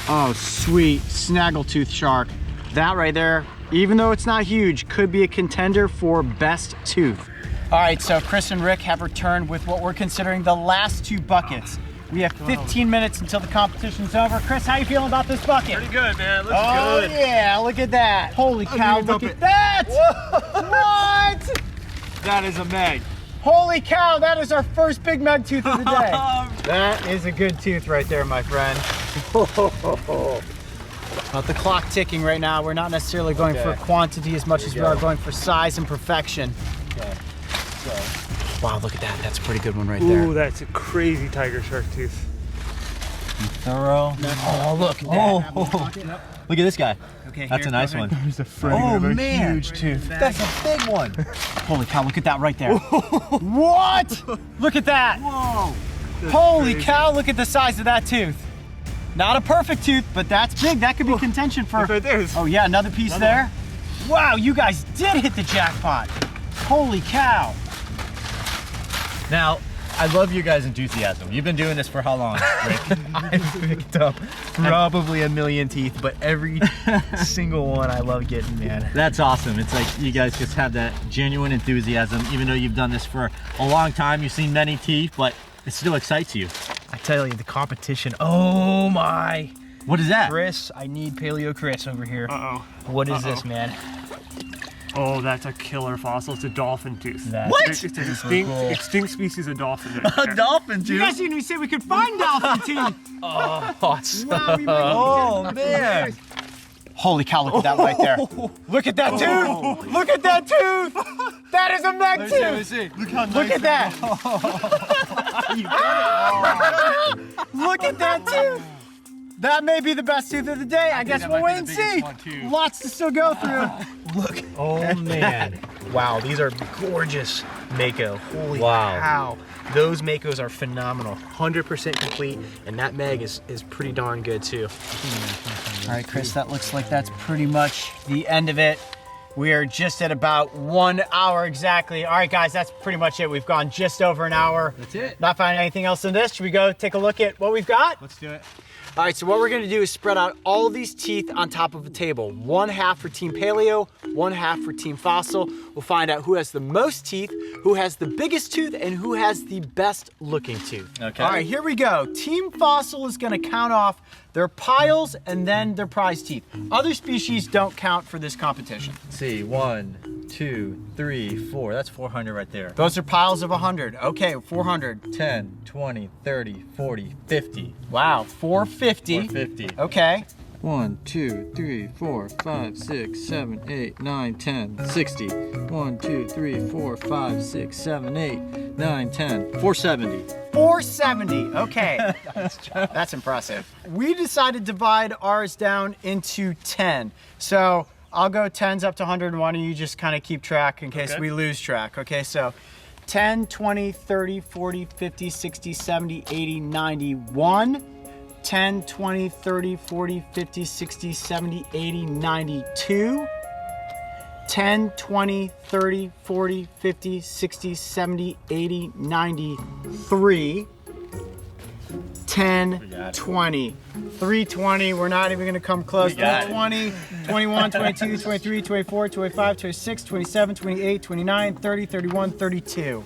Oh, sweet snaggletooth shark. That right there, even though it's not huge, could be a contender for best tooth. All right, so Chris and Rick have returned with what we're considering the last 2 buckets. We have 15 minutes until the competition's over. Chris, how you feeling about this bucket? Pretty good, man. Looks Oh good. yeah, look at that. Holy cow, look at that! What? That is a Meg. Holy cow, that is our first big Meg tooth of the day. That is a good tooth right there, my friend. But the clock ticking right now. We're not necessarily going for quantity as much as we are going for size and perfection. Okay. So. Wow, look at that. That's a pretty good one right there. Ooh, that's a crazy tiger shark tooth. Thorough. Oh, look at that. Look at this guy. Okay, That's a nice one. There's a fragment of a man. huge tooth. That's a big one. Holy cow, look at that right there. What? Look at that. Whoa. Holy cow, look at the size of that tooth. Not a perfect tooth, but that's big. That could be contention for... Right there. Oh yeah, another piece there. Wow, you guys did hit the jackpot. Holy cow. Now, I love your guys' enthusiasm. You've been doing this for how long, Rick? I've picked up probably 1 million teeth, but every single one I love getting, man. That's awesome. It's like you guys just have that genuine enthusiasm, even though you've done this for a long time. You've seen many teeth, but it still excites you. I tell you, the competition, oh my. What is that? Chris, I need Paleo Chris over here. Uh-oh. What is this, man? Oh, that's a killer fossil. It's a dolphin tooth. What? It's a extinct species of dolphin. A dolphin You tooth? guys didn't even say we could find dolphin teeth. Oh, man. Holy cow, look at that right there. Look at that tooth. Look at that tooth. That is a Meg tooth. Look at that. Look at that tooth. That may be the best tooth of the day. I guess we'll wait and see. Lots to still go through. Look. Oh, man. Wow, these are gorgeous Mako. Holy Wow. cow. Those Makos are phenomenal. 100% complete, and that Meg is pretty darn good too. All right, Chris, that looks like that's pretty much the end of it. We are just at about 1 hour exactly. All right, guys, that's pretty much it. We've gone just over an hour. That's it. Not finding anything else in this. Should we go take a look at what we've got? Let's do it. All right, so what we're gonna do is spread out all of these teeth on top of a table. 1/2 for Team Paleo, 1/2 for Team Fossil. We'll find out who has the most teeth, who has the biggest tooth, and who has the best looking tooth. Okay. All right, here we go. Team Fossil is gonna count off their piles and then their prize teeth. Other species don't count for this competition. Let's see, 1, 2, 3, 4. That's 400 right there. Those are piles of 100. Okay, 400. 10, 20, 30, 40, 50. Wow, 450. 450. Okay. 1, 2, 3, 4, 5, 6, 7, 8, 9, 10, 60. 1, 2, 3, 4, 5, 6, 7, 8, 9, 10. 470. 470. Okay. That's impressive. We decided to divide ours down into 10. So I'll go 10s up to 101 and you just kind of keep track in case we lose track. Okay, so 10, 20, 30, 40, 50, 60, 70, 80, 91. 10, 20, 30, 40, 50, 60, 70, 80, 92. 10, 20, 30, 40, 50, 60, 70, 80, 93. 10, 20. 320, we're not even gonna come close. 20, 21, 22, 23, 24, 25, 26, 27, 28, 29, 30, 31, 32.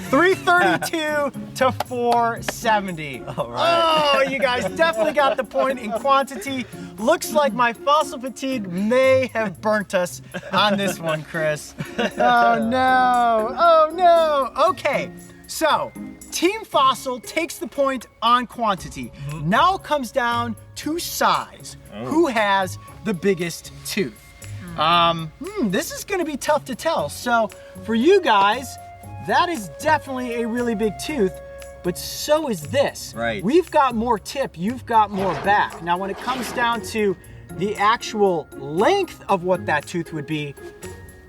332 to 470. All right. Oh, you guys definitely got the point in quantity. Looks like my fossil fatigue may have burnt us on this one, Chris. Oh no, oh no. Okay, so Team Fossil takes the point on quantity. Now it comes down to size. Who has the biggest tooth? This is gonna be tough to tell. So for you guys, that is definitely a really big tooth, but so is this. Right. We've got more tip, you've got more back. Now when it comes down to the actual length of what that tooth would be,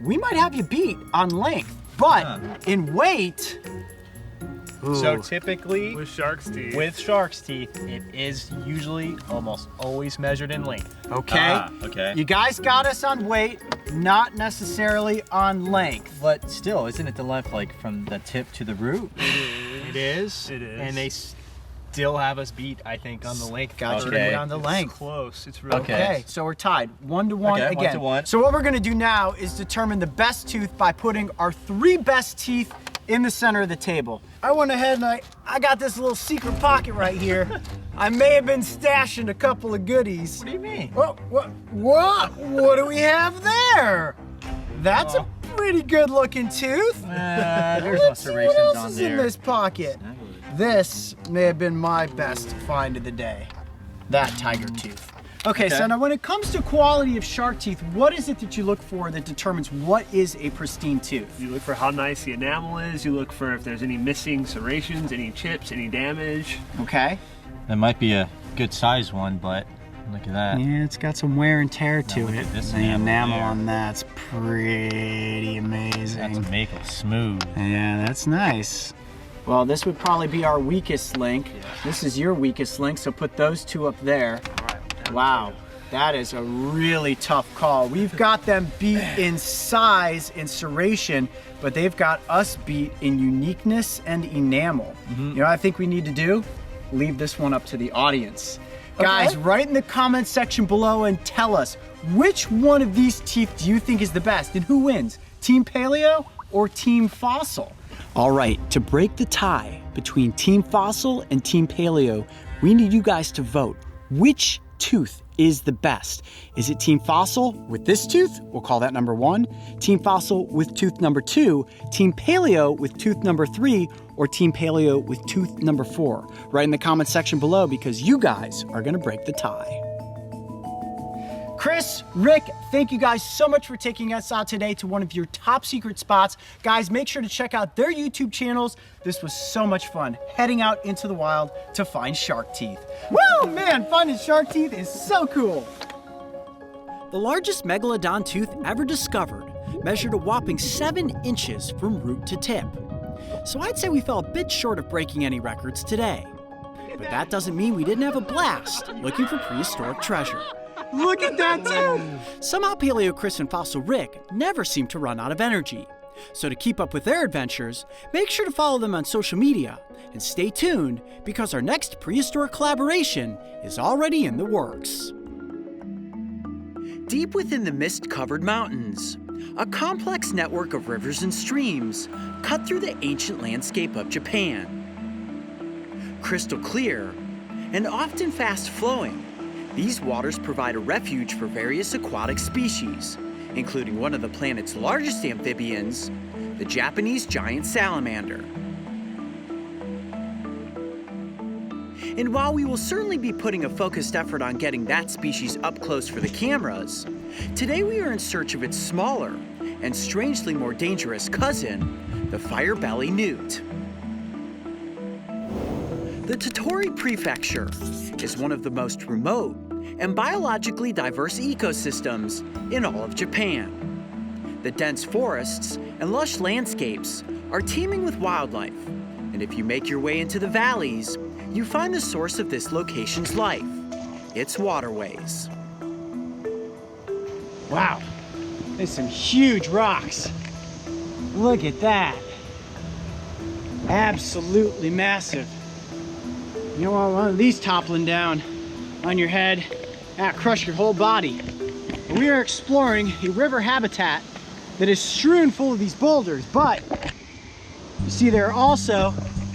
we might have you beat on length, but in weight, so typically, With shark's teeth. with shark's teeth, it is usually almost always measured in length. okay? Okay. You guys got us on weight, not necessarily on length. But still, isn't it the length like from the tip to the root? It is. It is. And they still have us beat, I think, on the length. Got you Okay. on the It's length. close. It's really Okay. Okay, so we're tied 1-1 Okay, again. 1-1. So what we're gonna do now is determine the best tooth by putting our 3 best teeth in the center of the table. I went ahead and I got this little secret pocket right here. I may have been stashing a couple of goodies. What do you mean? What do we have there? That's a pretty good looking tooth. There's Let's see serrations what else on is there. in this pocket. This may have been my best find of the day. That tiger tooth. Okay, so now when it comes to quality of shark teeth, what is it that you look for that determines what is a pristine tooth? You look for how nice the enamel is. You look for if there's any missing serrations, any chips, any damage. Okay. That might be a good size one, but look at that. Yeah, it's got some wear and tear to look it. at this The enamel enamel there. on that's pretty amazing. That's maple smooth. Yeah, that's nice. Well, this would probably be our weakest link. This is your weakest link, so put those 2 up there. Wow, that is a really tough call. We've got them beat in size and serration, but they've got us beat in uniqueness and enamel. You know what I think we need to do? Leave this one up to the audience. Guys, write in the comments section below and tell us which one of these teeth do you think is the best and who wins, Team Paleo or Team Fossil? All right, to break the tie between Team Fossil and Team Paleo, we need you guys to vote. Which tooth is the best? Is it Team Fossil with this tooth? We'll call that number 1. Team Fossil with tooth number 2. Team Paleo with tooth number 3. Or Team Paleo with tooth number 4. Write in the comment section below because you guys are gonna break the tie. Chris, Rick, thank you guys so much for taking us out today to one of your top secret spots. Guys, make sure to check out their YouTube channels. This was so much fun, heading out into the wild to find shark teeth. Woo, man, finding shark teeth is so cool. The largest megalodon tooth ever discovered measured a whopping 7 inches from root to tip. So I'd say we fell a bit short of breaking any records today. But that doesn't mean we didn't have a blast looking for prehistoric treasure. Look at that tooth! Somehow Paleo Chris and Fossil Rick never seem to run out of energy. So to keep up with their adventures, make sure to follow them on social media and stay tuned because our next prehistoric collaboration is already in the works. Deep within the mist-covered mountains, a complex network of rivers and streams cut through the ancient landscape of Japan. Crystal clear and often fast-flowing, these waters provide a refuge for various aquatic species, including one of the planet's largest amphibians, the Japanese giant salamander. And while we will certainly be putting a focused effort on getting that species up close for the cameras, today we are in search of its smaller and strangely more dangerous cousin, the fire-belly newt. The Tottori Prefecture is one of the most remote and biologically diverse ecosystems in all of Japan. The dense forests and lush landscapes are teeming with wildlife, and if you make your way into the valleys, you find the source of this location's life, its waterways. Wow, there's some huge rocks. Look at that. Absolutely massive. You don't want one of these toppling down on your head, crush your whole body. We are exploring a river habitat that is strewn full of these boulders, but you see there are also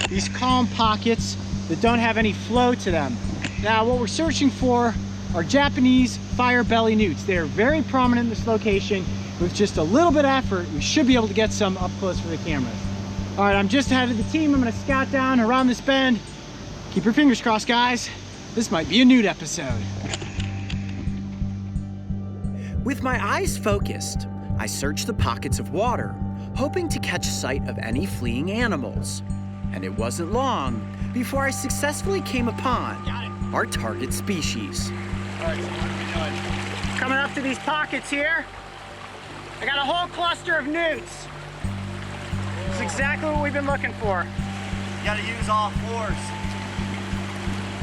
these calm pockets that don't have any flow to them. Now what we're searching for are Japanese fire-belly newts. They are very prominent in this location. With just a little bit of effort, we should be able to get some up close for the cameras. All right, I'm just ahead of the team. I'm gonna scout down around this bend. Keep your fingers crossed, guys. This might be a newt episode. With my eyes focused, I search the pockets of water, hoping to catch sight of any fleeing animals. And it wasn't long before I successfully came upon our target species. All right, so what are we doing? Coming up to these pockets here, I got a whole cluster of newts. It's exactly what we've been looking for. You gotta use all fours.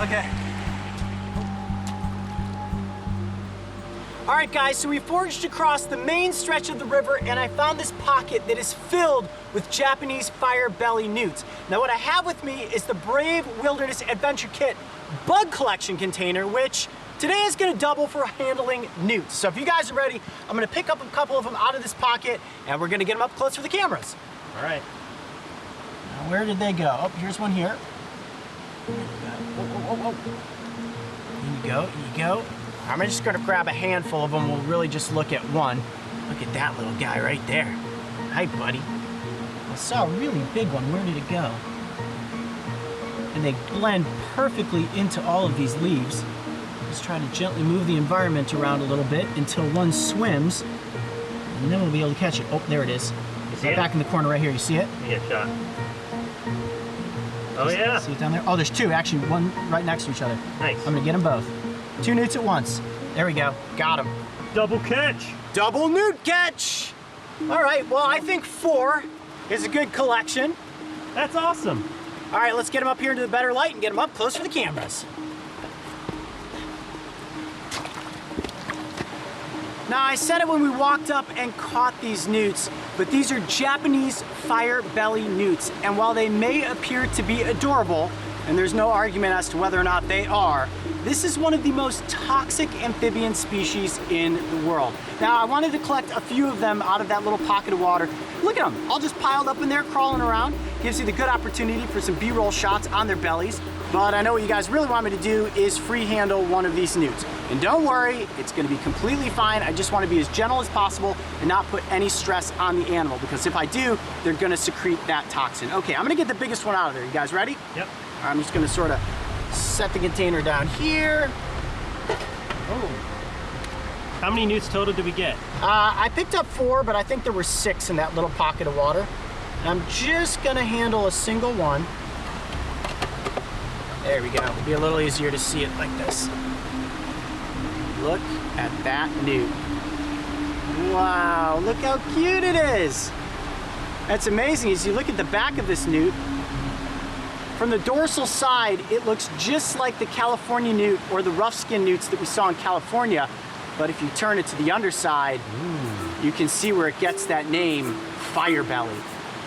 Okay. All right, guys, so we forged across the main stretch of the river and I found this pocket that is filled with Japanese fire-belly newts. Now, what I have with me is the Brave Wilderness Adventure Kit bug collection container, which today is gonna double for handling newts. So if you guys are ready, I'm gonna pick up a couple of them out of this pocket and we're gonna get them up close for the cameras. All right. Now, where did they go? Oh, here's one here. Whoa. In you go, in you go. I'm just gonna grab a handful of them. We'll really just look at one. Look at that little guy right there. Hi, buddy. I saw a really big one. Where did it go? And they blend perfectly into all of these leaves. Just trying to gently move the environment around a little bit until one swims, and then we'll be able to catch it. Oh, there it is. It's right back in the corner right here. You see it? Yeah, shot. Oh, yeah. See it down there? Oh, there's two, actually, one right next to each other. Nice. I'm gonna get them both. Two newts at once. There we go. Got them. Double catch. Double newt catch. All right, well, I think 4 is a good collection. That's awesome. All right, let's get them up here into the better light and get them up close for the cameras. Now, I said it when we walked up and caught these newts, but these are Japanese fire-belly newts. And while they may appear to be adorable, and there's no argument as to whether or not they are, this is one of the most toxic amphibian species in the world. Now, I wanted to collect a few of them out of that little pocket of water. Look at them, all just piled up in there, crawling around. Gives you the good opportunity for some B-roll shots on their bellies. But I know what you guys really want me to do is free handle one of these newts. And don't worry, it's gonna be completely fine. I just wanna be as gentle as possible and not put any stress on the animal, because if I do, they're gonna secrete that toxin. Okay, I'm gonna get the biggest one out of there. You guys ready? Yep. All right, I'm just gonna sort of set the container down here. Oh. How many newts total did we get? I picked up 4, but I think there were 6 in that little pocket of water. I'm just gonna handle a single one. There we go. It'll be a little easier to see it like this. Look at that newt. Wow, look how cute it is. That's amazing. As you look at the back of this newt, From the dorsal side, it looks just like the California newt or the rough-skinned newts that we saw in California. But if you turn it to the underside, you can see where it gets that name, fire belly.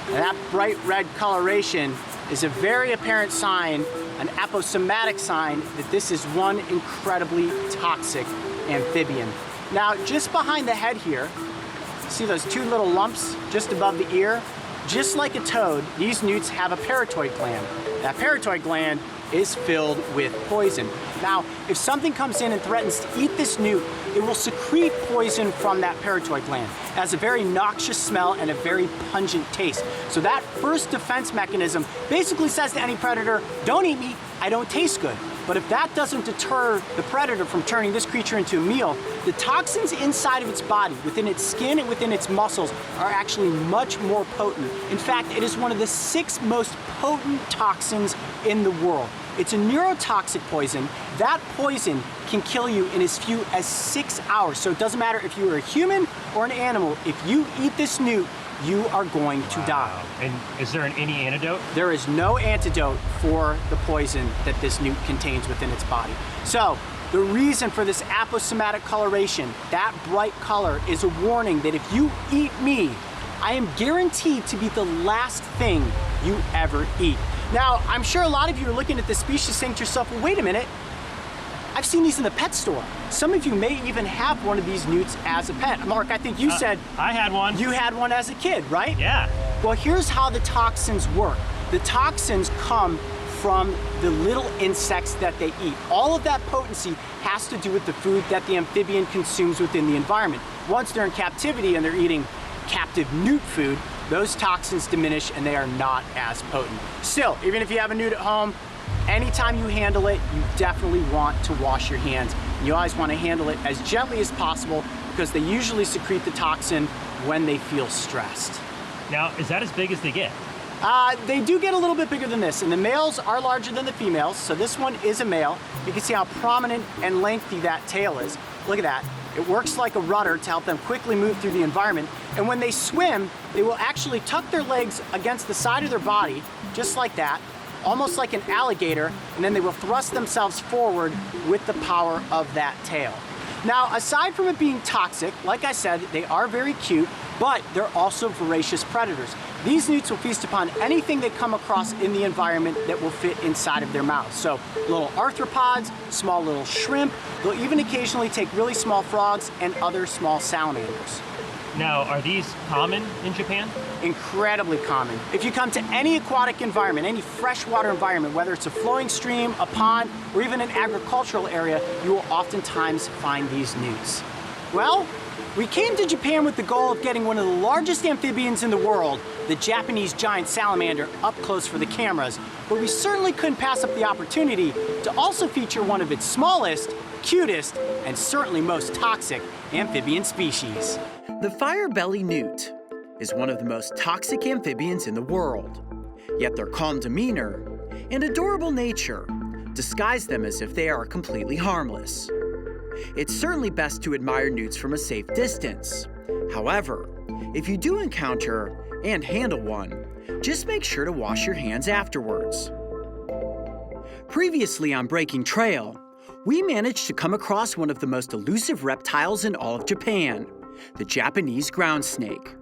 And that bright red coloration is a very apparent sign, an aposematic sign, that this is one incredibly toxic amphibian. Now, just behind the head here, see those two little lumps just above the ear? Just like a toad, these newts have a parotoid gland. That parotoid gland is filled with poison. Now, if something comes in and threatens to eat this newt, it will secrete poison from that parotoid gland. It has a very noxious smell and a very pungent taste. So that first defense mechanism basically says to any predator, don't eat me, I don't taste good. But if that doesn't deter the predator from turning this creature into a meal, the toxins inside of its body, within its skin and within its muscles, are actually much more potent. In fact, it is one of the 6 most potent toxins in the world. It's a neurotoxic poison. That poison can kill you in as few as 6 hours. So it doesn't matter if you are a human or an animal. If you eat this newt, you are going to die. And is there any antidote? There is no antidote for the poison that this newt contains within its body. So the reason for this aposematic coloration, that bright color, is a warning that if you eat me, I am guaranteed to be the last thing you ever eat. Now, I'm sure a lot of you are looking at this species saying to yourself, well, wait a minute, I've seen these in the pet store. Some of you may even have one of these newts as a pet. Mark, I think you said I had one. You had one as a kid, right? Yeah. Well, here's how the toxins work. The toxins come from the little insects that they eat. All of that potency has to do with the food that the amphibian consumes within the environment. Once they're in captivity and they're eating captive newt food, those toxins diminish and they are not as potent. Still, even if you have a newt at home, anytime you handle it, you definitely want to wash your hands. You always want to handle it as gently as possible because they usually secrete the toxin when they feel stressed. Now, is that as big as they get? They do get a little bit bigger than this, and the males are larger than the females, so this one is a male. You can see how prominent and lengthy that tail is. Look at that. It works like a rudder to help them quickly move through the environment. And when they swim, they will actually tuck their legs against the side of their body, just like that, almost like an alligator, and then they will thrust themselves forward with the power of that tail. Now, aside from it being toxic, like I said, they are very cute, but they're also voracious predators. These newts will feast upon anything they come across in the environment that will fit inside of their mouths. So little arthropods, small little shrimp, they'll even occasionally take really small frogs and other small salamanders. Now, are these common in Japan? Incredibly common. If you come to any aquatic environment, any freshwater environment, whether it's a flowing stream, a pond, or even an agricultural area, you will oftentimes find these newts. Well, we came to Japan with the goal of getting one of the largest amphibians in the world, the Japanese giant salamander, up close for the cameras, but we certainly couldn't pass up the opportunity to also feature one of its smallest, cutest, and certainly most toxic amphibian species. The fire-belly newt is one of the most toxic amphibians in the world. Yet their calm demeanor and adorable nature disguise them as if they are completely harmless. It's certainly best to admire newts from a safe distance. However, if you do encounter and handle one, just make sure to wash your hands afterwards. Previously on Breaking Trail, we managed to come across one of the most elusive reptiles in all of Japan, the Japanese ground snake.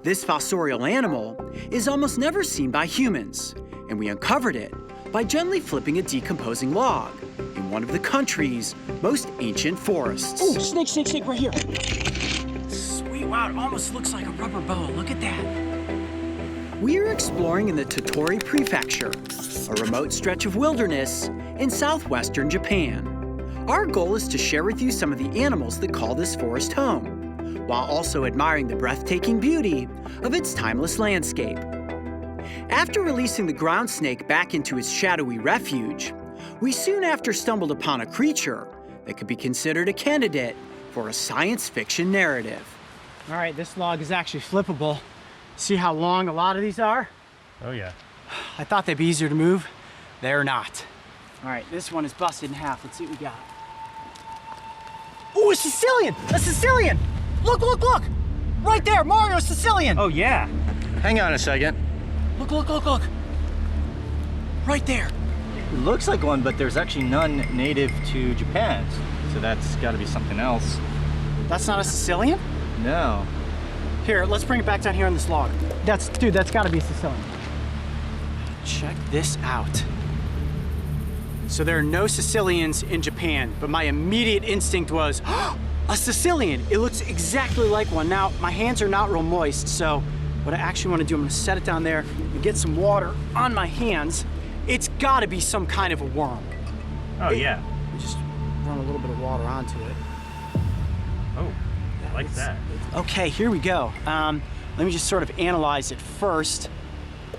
This fossorial animal is almost never seen by humans, and we uncovered it by gently flipping a decomposing log in one of the country's most ancient forests. Ooh, snake, right here. Sweet, wow, it almost looks like a rubber boa. Look at that. We are exploring in the Tottori Prefecture, a remote stretch of wilderness in southwestern Japan. Our goal is to share with you some of the animals that call this forest home, while also admiring the breathtaking beauty of its timeless landscape. After releasing the ground snake back into its shadowy refuge, we soon after stumbled upon a creature that could be considered a candidate for a science fiction narrative. All right, this log is actually flippable. See how long a lot of these are? Oh, yeah. I thought they'd be easier to move. They're not. All right, this one is busted in half. Let's see what we got. Ooh, a Sicilian! A Sicilian! Look, look, look! Right there, Mario, Sicilian! Oh, yeah. Hang on a second. Look, look, look, look. right there. It looks like one, but there's actually none native to Japan. So that's got to be something else. That's not a Sicilian? No. Here, let's bring it back down here on this log. Dude, that's gotta be a Sicilian. Check this out. So there are no Sicilians in Japan, but my immediate instinct was, a Sicilian. It looks exactly like one. Now, my hands are not real moist, so what I actually wanna do, I'm gonna set it down there and get some water on my hands. It's gotta be some kind of a worm. Oh, yeah. Just run a little bit of water onto it. Oh, I like that. Okay, here we go. Let me just sort of analyze it first.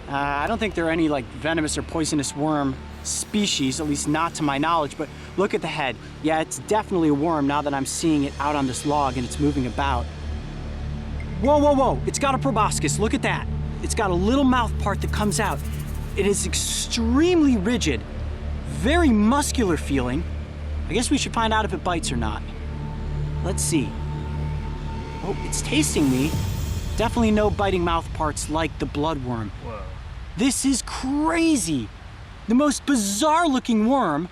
I don't think there are any like venomous or poisonous worm species, at least not to my knowledge, but look at the head. Yeah, it's definitely a worm now that I'm seeing it out on this log and it's moving about. Whoa, whoa, whoa, it's got a proboscis, look at that. It's got a little mouth part that comes out. It is extremely rigid, very muscular feeling. I guess we should find out if it bites or not. Let's see. Oh, it's tasting me. Definitely no biting mouth parts like the bloodworm. Whoa. This is crazy. The most bizarre looking worm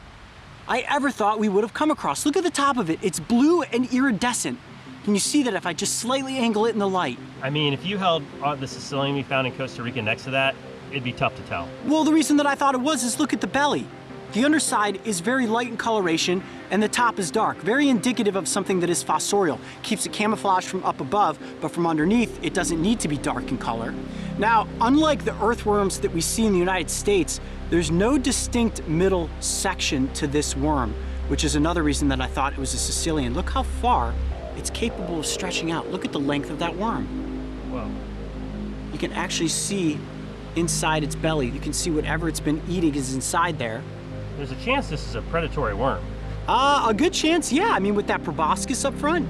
I ever thought we would have come across. Look at the top of it. It's blue and iridescent. Can you see that if I just slightly angle it in the light? I mean, if you held the Sicilian we found in Costa Rica next to that, it'd be tough to tell. Well, the reason that I thought it was is look at the belly. The underside is very light in coloration and the top is dark, very indicative of something that is fossorial. Keeps it camouflaged from up above, but from underneath, it doesn't need to be dark in color. Now, unlike the earthworms that we see in the United States, there's no distinct middle section to this worm, which is another reason that I thought it was a Sicilian. Look how far it's capable of stretching out. Look at the length of that worm. Whoa. You can actually see inside its belly. You can see whatever it's been eating is inside there. There's a chance this is a predatory worm. A good chance, yeah. I mean, with that proboscis up front,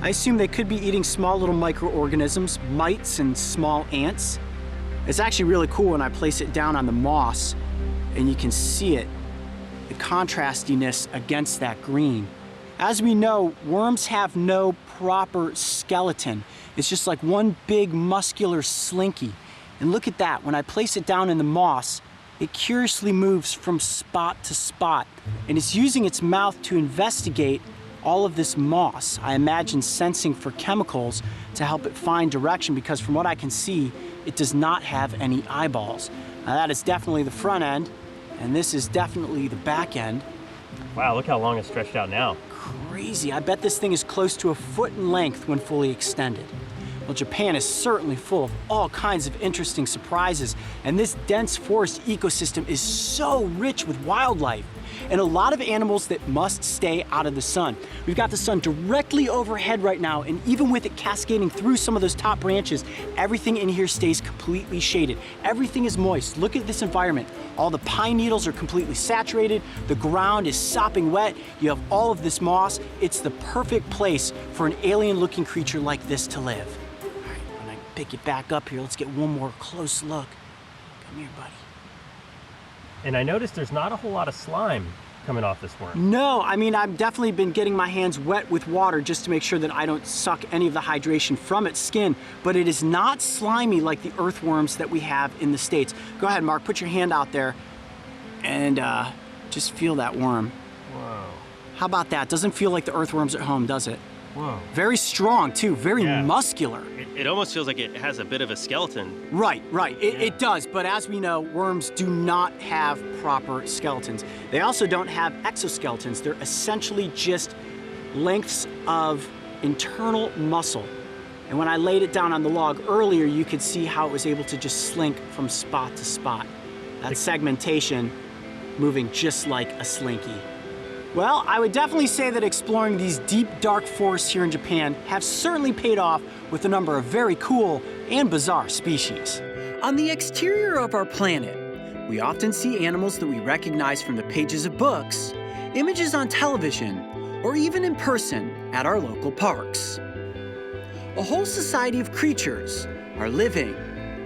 I assume they could be eating small little microorganisms, mites and small ants. It's actually really cool when I place it down on the moss and you can see it, the contrastiness against that green. As we know, worms have no proper skeleton. It's just like one big muscular slinky. And look at that, when I place it down in the moss, it curiously moves from spot to spot, and it's using its mouth to investigate all of this moss. I imagine sensing for chemicals to help it find direction, because from what I can see, it does not have any eyeballs. Now that is definitely the front end, and this is definitely the back end. Wow, look how long it's stretched out now. Crazy, I bet this thing is close to a foot in length when fully extended. Well, Japan is certainly full of all kinds of interesting surprises, and this dense forest ecosystem is so rich with wildlife and a lot of animals that must stay out of the sun. We've got the sun directly overhead right now, and even with it cascading through some of those top branches, everything in here stays completely shaded. Everything is moist. Look at this environment. All the pine needles are completely saturated. The ground is sopping wet. You have all of this moss. It's the perfect place for an alien-looking creature like this to live. Pick it back up here. Let's get one more close look. Come here, buddy. And I noticed there's not a whole lot of slime coming off this worm. No, I mean, I've definitely been getting my hands wet with water just to make sure that I don't suck any of the hydration from its skin, but it is not slimy like the earthworms that we have in the States. Go ahead, Mark, put your hand out there and just feel that worm. Whoa. How about that? Doesn't feel like the earthworms at home, does it? Whoa. Very strong, too, very muscular. It almost feels like it has a bit of a skeleton. Right. It does, but as we know, worms do not have proper skeletons. They also don't have exoskeletons. They're essentially just lengths of internal muscle. And when I laid it down on the log earlier, you could see how it was able to just slink from spot to spot. That segmentation moving just like a slinky. Well, I would definitely say that exploring these deep, dark forests here in Japan have certainly paid off with a number of very cool and bizarre species. On the exterior of our planet, we often see animals that we recognize from the pages of books, images on television, or even in person at our local parks. A whole society of creatures are living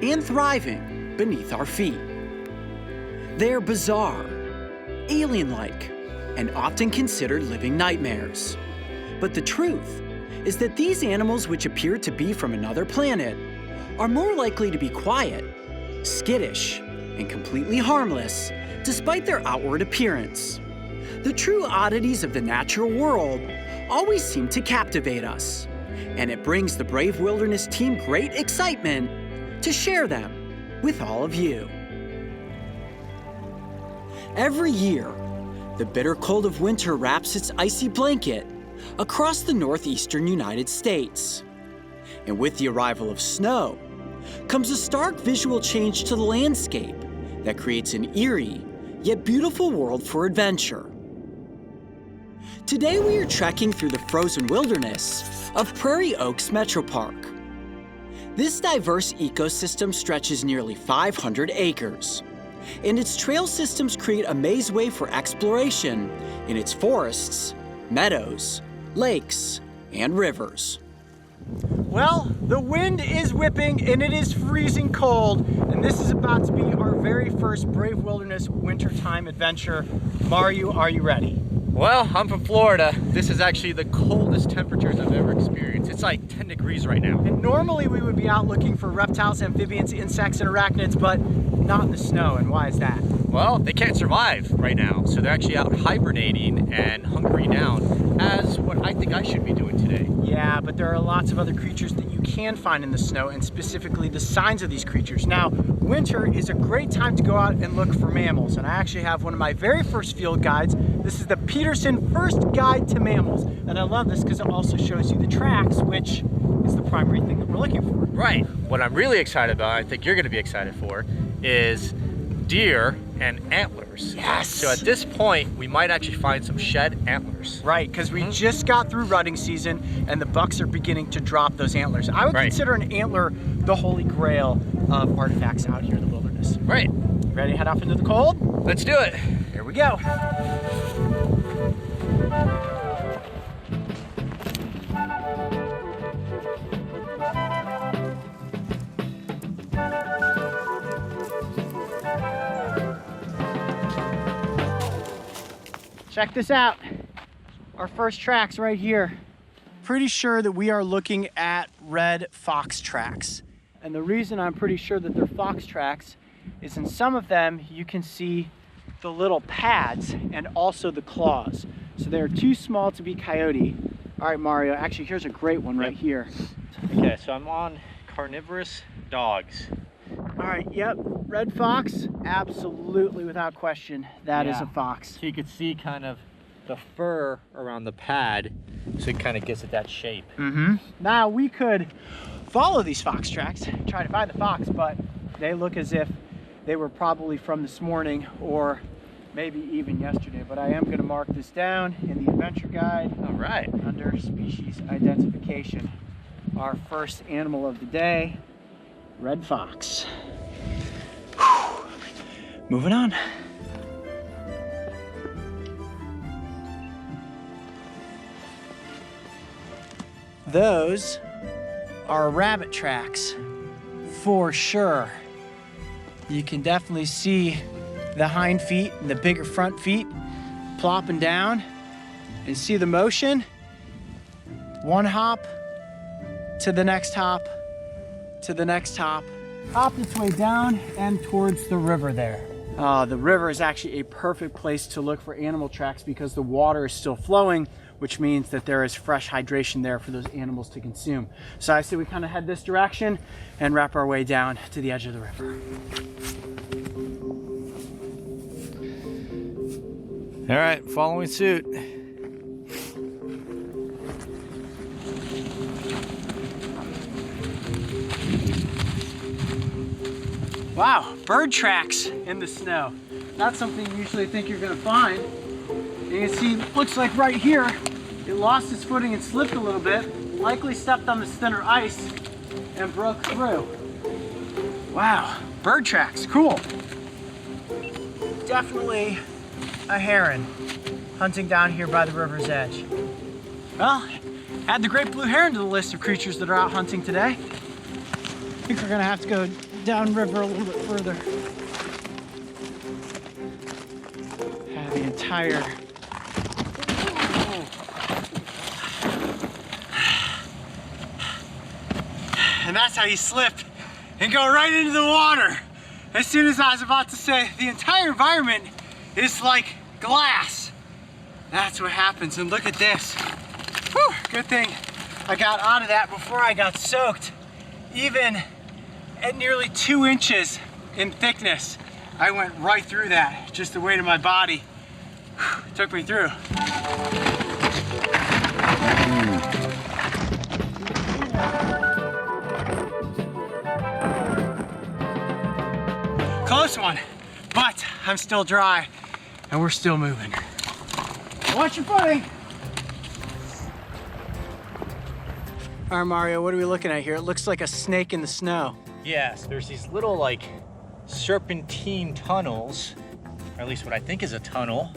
and thriving beneath our feet. They are bizarre, alien-like, and often considered living nightmares. But the truth is that these animals, which appear to be from another planet, are more likely to be quiet, skittish, and completely harmless despite their outward appearance. The true oddities of the natural world always seem to captivate us, and it brings the Brave Wilderness team great excitement to share them with all of you. Every year, the bitter cold of winter wraps its icy blanket across the northeastern United States. And with the arrival of snow comes a stark visual change to the landscape that creates an eerie yet beautiful world for adventure. Today we are trekking through the frozen wilderness of Prairie Oaks Metro Park. This diverse ecosystem stretches nearly 500 acres, and its trail systems create a mazeway for exploration in its forests, meadows, lakes, and rivers. Well, the wind is whipping and it is freezing cold, and this is about to be our very first Brave Wilderness wintertime adventure. Mario, are you ready? Well, I'm from Florida. This is actually the coldest temperatures I've ever experienced. It's like 10 degrees right now. And normally we would be out looking for reptiles, amphibians, insects, and arachnids, but not in the snow. And why is that? Well, they can't survive right now, so they're actually out hibernating and hunkering down, as what I think I should be doing today. Yeah, but there are lots of other creatures that you can find in the snow, and specifically the signs of these creatures. Now, winter is a great time to go out and look for mammals, and I actually have one of my very first field guides. This is the Peterson First Guide to Mammals, and I love this because it also shows you the tracks, which is the primary thing that we're looking for. Right. What I'm really excited about, I think you're going to be excited for, is deer and antlers. Yes! So at this point, we might actually find some shed antlers. Right, because we just got through rutting season and the bucks are beginning to drop those antlers. I would consider an antler the holy grail of artifacts out here in the wilderness. Right. Ready to head off into the cold? Let's do it. Here we go. Check this out. Our first tracks right here. Pretty sure that we are looking at red fox tracks. And the reason I'm pretty sure that they're fox tracks is in some of them you can see the little pads and also the claws. So they're too small to be coyote. All right, Mario, actually here's a great one right here. Okay, so I'm on carnivorous dogs. All right, yep, red fox, absolutely without question, that is a fox. So you could see kind of the fur around the pad, so it kind of gives it that shape. Now we could follow these fox tracks, try to find the fox, but they look as if they were probably from this morning or maybe even yesterday. But I am going to mark this down in the adventure guide. All right. Under species identification. Our first animal of the day, red fox. Whew. Moving on. Those are rabbit tracks for sure. You can definitely see the hind feet and the bigger front feet plopping down, and see the motion. One hop to the next hop to the next hop. Hop its way down and towards the river there. The river is actually a perfect place to look for animal tracks because the water is still flowing, which means that there is fresh hydration there for those animals to consume. So I say we kind of head this direction and wrap our way down to the edge of the river. All right, following suit. Wow, bird tracks in the snow. Not something you usually think you're gonna find. You can see, looks like right here, it lost its footing and slipped a little bit, likely stepped on this thinner ice and broke through. Wow, bird tracks, cool. Definitely a heron hunting down here by the river's edge. Well, add the great blue heron to the list of creatures that are out hunting today. I think we're gonna have to go downriver a little bit further. Have the entire and that's how you slip and go right into the water. As soon as I was about to say, the entire environment is like glass. That's what happens, and look at this. Whew, good thing I got out of that before I got soaked. Even at nearly 2 inches in thickness, I went right through that. Just the weight of my body took me through. Close one, but I'm still dry and we're still moving. Watch your footing. All right, Mario, what are we looking at here? It looks like a snake in the snow. Yes, there's these little like serpentine tunnels, or at least what I think is a tunnel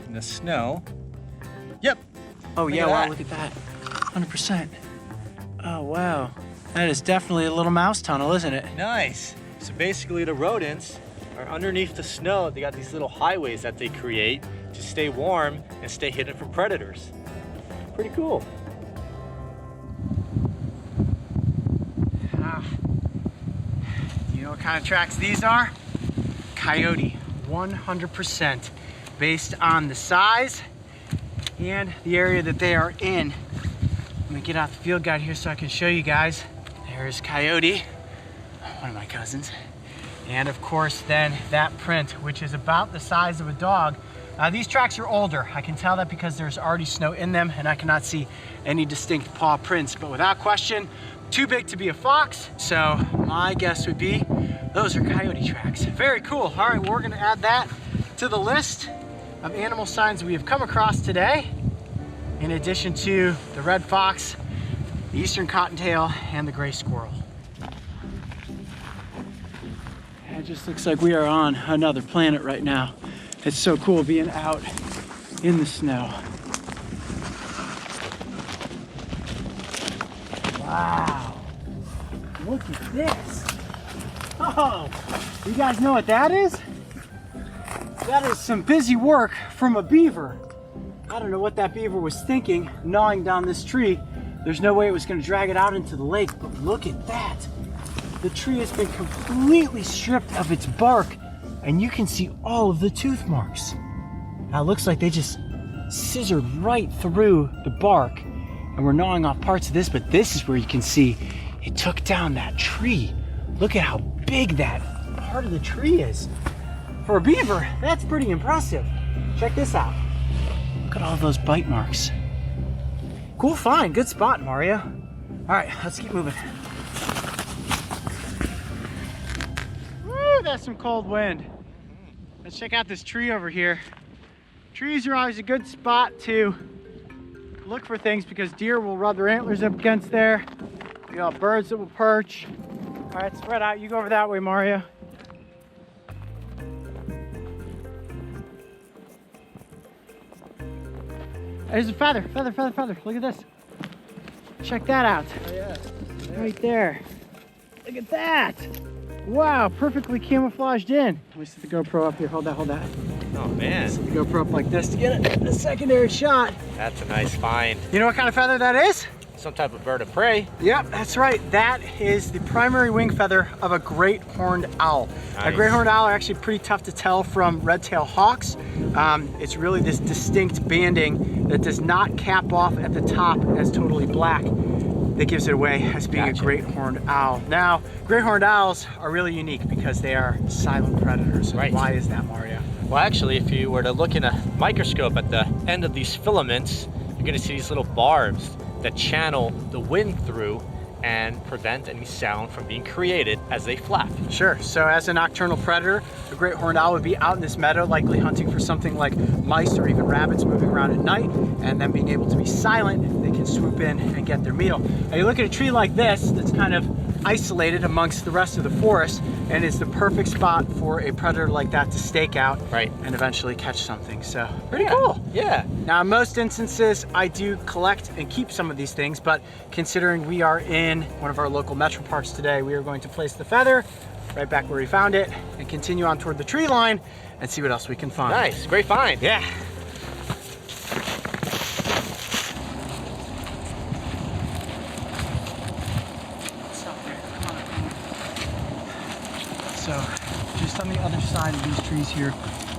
in the snow. Yep. Oh yeah, wow, that. look at that. 100%. Oh wow. That is definitely a little mouse tunnel, isn't it? Nice. So basically the rodents are underneath the snow. They got these little highways that they create to stay warm and stay hidden from predators. Pretty cool. You know what kind of tracks these are? Coyote, 100%, based on the size and the area that they are in. Let me get out the field guide here so I can show you guys. There's Coyote, one of my cousins. And of course then that print, which is about the size of a dog. These tracks are older. I can tell that because there's already snow in them and I cannot see any distinct paw prints, but without question, too big to be a fox. So my guess would be those are coyote tracks. Very cool. All right, we're gonna add that to the list of animal signs we have come across today, in addition to the red fox, the eastern cottontail, and the gray squirrel. It just looks like we are on another planet right now. It's so cool being out in the snow. Wow, look at this. Oh, you guys know what that is? That is some busy work from a beaver. I don't know what that beaver was thinking, gnawing down this tree. There's no way it was gonna drag it out into the lake, but look at that. The tree has been completely stripped of its bark, and you can see all of the tooth marks. Now it looks like they just scissored right through the bark, and we're gnawing off parts of this, but this is where you can see it took down that tree. Look at how big that part of the tree is. For a beaver, that's pretty impressive. Check this out. Look at all those bite marks. Cool find, good spot, Mario. All right, let's keep moving. Woo, that's some cold wind. Let's check out this tree over here. Trees are always a good spot to look for things because deer will rub their antlers up against there. You got birds that will perch. All right, spread out. You go over that way, Mario. There's a feather, feather, feather, feather. Look at this. Check that out. Oh yeah. Right there. Look at that. Wow, perfectly camouflaged in. Let me set the GoPro up here. Hold that, hold that. Oh man. Set the GoPro up like this to get a secondary shot. That's a nice find. You know what kind of feather that is? Some type of bird of prey. Yep, that's right. That is the primary wing feather of a great horned owl. Nice. A great horned owl are actually pretty tough to tell from red-tailed hawks. It's really this distinct banding that does not cap off at the top as totally black that gives it away as being a great horned owl. Now, great horned owls are really unique because they are silent predators. Right. Why is that, Mario? Well, actually, if you were to look in a microscope at the end of these filaments, you're gonna see these little barbs that channel the wind through and prevent any sound from being created as they flap. Sure, so as a nocturnal predator, a great horned owl would be out in this meadow, likely hunting for something like mice or even rabbits moving around at night, and then being able to be silent, they can swoop in and get their meal. Now you look at a tree like this that's kind of isolated amongst the rest of the forest, and it's the perfect spot for a predator like that to stake out and eventually catch something. So pretty cool. Yeah. Now in most instances, I do collect and keep some of these things, but considering we are in one of our local metro parks today, we are going to place the feather right back where we found it and continue on toward the tree line and see what else we can find. Nice, great find. Yeah. So just on the other side of these trees here,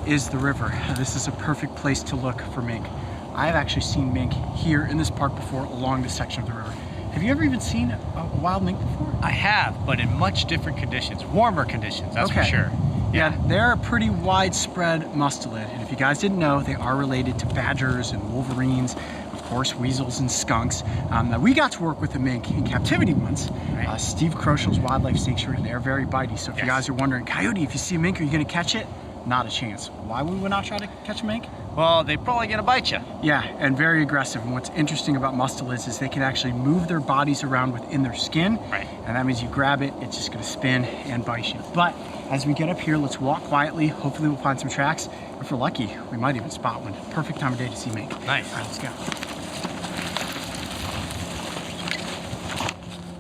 is the river. This is a perfect place to look for mink. I've actually seen mink here in this park before along this section of the river. Have you ever even seen a wild mink before? I have, but in much different conditions, warmer conditions, that's for sure. Yeah, they're a pretty widespread mustelid. And if you guys didn't know, they are related to badgers and wolverines, of course, weasels and skunks. Now we got to work with a mink in captivity once. Steve Crochel's Wildlife Sanctuary, they're very bitey. So if you guys are wondering, Coyote, if you see a mink, are you gonna catch it? Not a chance. Why would we not try to catch a mink? Well, they're probably gonna bite you. Yeah, and very aggressive. And what's interesting about mustelids is they can actually move their bodies around within their skin. And that means you grab it, it's just gonna spin and bite you. But as we get up here, let's walk quietly. Hopefully we'll find some tracks. If we're lucky, we might even spot one. Perfect time of day to see mink. Nice. All right, let's go.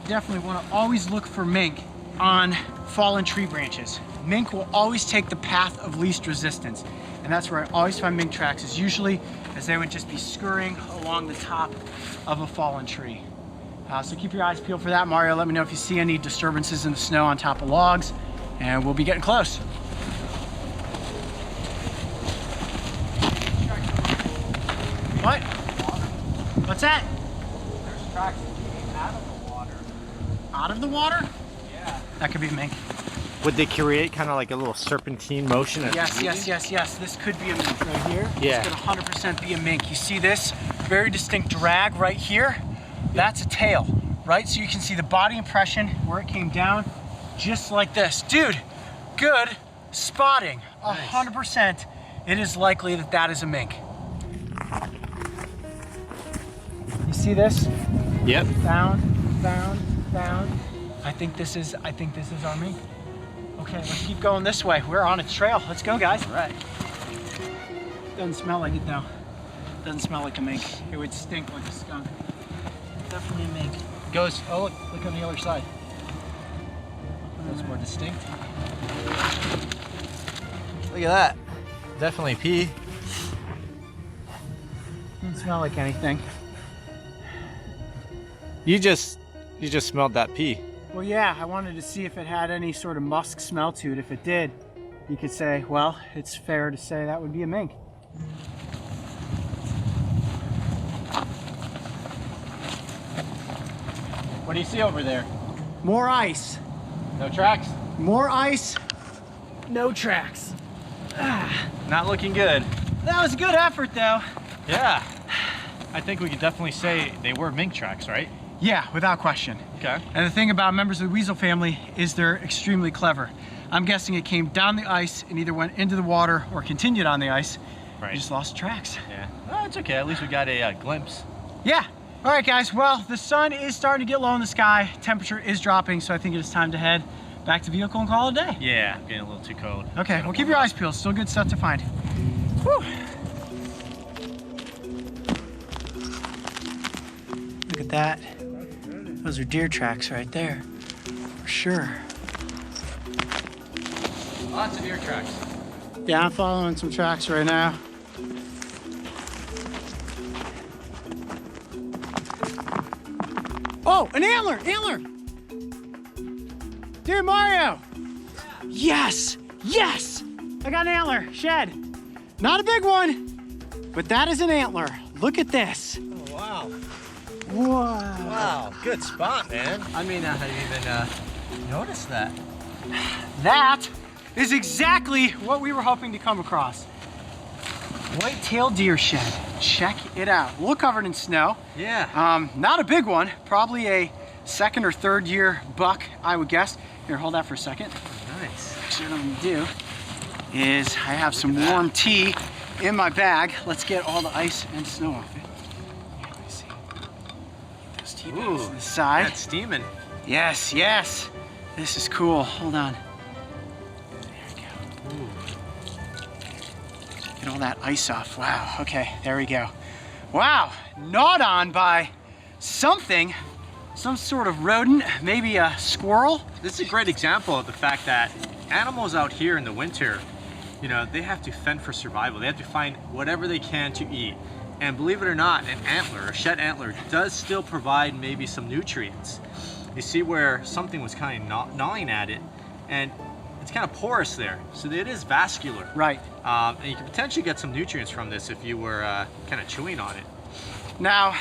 Definitely want to always look for mink on fallen tree branches. Mink will always take the path of least resistance. And that's where I always find mink tracks, is usually as they would just be scurrying along the top of a fallen tree. So keep your eyes peeled for that. Mario, let me know if you see any disturbances in the snow on top of logs, and we'll be getting close. What? What's that? There's tracks out of the water. Out of the water? Yeah. That could be a mink. Would they create kind of like a little serpentine motion? Yes. This could be a mink right here. Yeah. This could 100% be a mink. You see this very distinct drag right here? That's a tail, right? So you can see the body impression where it came down, just like this. Dude, good spotting. 100%. It is likely that that is a mink. You see this? Yep. Found. I think this is our mink. Okay, let's keep going this way. We're on a trail. Let's go, guys. All right. Doesn't smell like it though. Doesn't smell like a mink. It would stink like a skunk. Definitely a mink. Goes, Oh, look on the other side. That's more distinct. Look at that. Definitely pee. Doesn't smell like anything. You just smelled that pee. Well, yeah, I wanted to see if it had any sort of musk smell to it. If it did, you could say, well, it's fair to say that would be a mink. what do you see over there? More ice. No tracks? More ice. No tracks. Not looking good. That was a good effort, though. Yeah. I think we could definitely say they were mink tracks, right? Yeah, without question. Okay. And the thing about members of the weasel family is they're extremely clever. I'm guessing it came down the ice and either went into the water or continued on the ice. Right. You just lost tracks. Yeah. Oh, it's okay. At least we got a glimpse. Yeah. All right, guys. Well, the sun is starting to get low in the sky. Temperature is dropping, so I think it is time to head back to vehicle and call it a day. Yeah, getting a little too cold. Okay, well, keep your eyes peeled. Still good stuff to find. Whew. Look at that. Those are deer tracks right there, for sure. Lots of deer tracks. Yeah, I'm following some tracks right now. Oh, an antler! Dude, Mario! Yes! Yes! I got an antler, shed. Not a big one, but that is an antler. Look at this. Oh, wow. Whoa. Wow, good spot, man. I may not have even noticed that. That is exactly what we were hoping to come across. White-tailed deer shed. Check it out. A little covered in snow. Yeah. Not a big one. Probably a second or third year buck, I would guess. Here, hold that for a second. Nice. Actually, what I'm gonna do is I have some warm tea in my bag. Let's get all the ice and snow off it. Here, let me see. Get those tea bags to the side. That's steaming. Yes, yes. This is cool. Hold on. There we go. Get all that ice off. Wow. Okay, there we go. Wow. Gnawed on by something. Some sort of rodent, maybe a squirrel. This is a great example of the fact that animals out here in the winter, you know, they have to fend for survival. They have to find whatever they can to eat. And believe it or not, an antler, a shed antler, does still provide maybe some nutrients. You see where something was kind of gnawing at it, and it's kind of porous there, so it is vascular. Right. And you can potentially get some nutrients from this if you were kind of chewing on it. Now,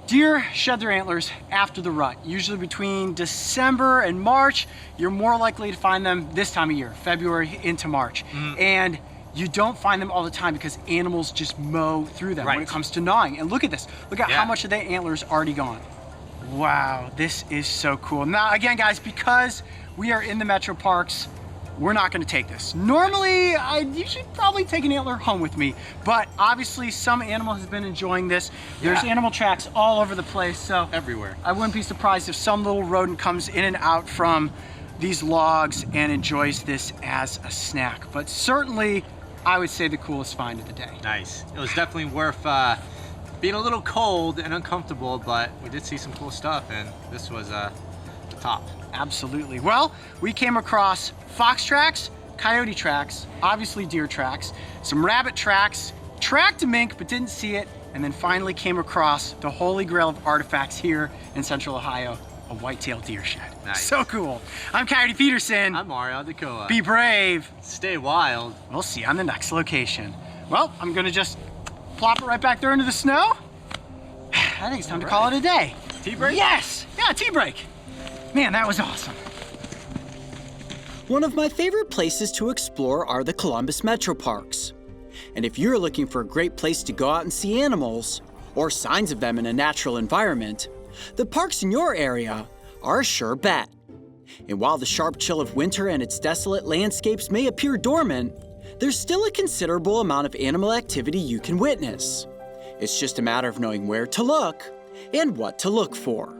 deer shed their antlers after the rut. Usually between December and March, you're more likely to find them this time of year, February into March. And you don't find them all the time because animals just mow through them when it comes to gnawing. And look at this. Look at how much of that antler's already gone. Wow, this is so cool. Now, again, guys, because we are in the metro parks, we're not gonna take this. Normally, you should probably take an antler home with me, but obviously some animal has been enjoying this. There's animal tracks all over the place, so everywhere. I wouldn't be surprised if some little rodent comes in and out from these logs and enjoys this as a snack. But certainly, I would say the coolest find of the day. Nice. It was definitely worth being a little cold and uncomfortable, but we did see some cool stuff, and this was the top. Absolutely. Well, we came across fox tracks, coyote tracks, obviously deer tracks, some rabbit tracks, tracked a mink but didn't see it, and then finally came across the holy grail of artifacts here in Central Ohio, a white-tailed deer shed. Nice. So cool. I'm Coyote Peterson. I'm Mario Decoa. Be brave. Stay wild. We'll see you on the next location. Well, I'm gonna just plop it right back there into the snow. I think it's time to call it a day. Tea break? Yes! Yeah, tea break. Man, that was awesome. One of my favorite places to explore are the Columbus Metro Parks. And if you're looking for a great place to go out and see animals, or signs of them in a natural environment, the parks in your area are a sure bet. And while the sharp chill of winter and its desolate landscapes may appear dormant, there's still a considerable amount of animal activity you can witness. It's just a matter of knowing where to look and what to look for.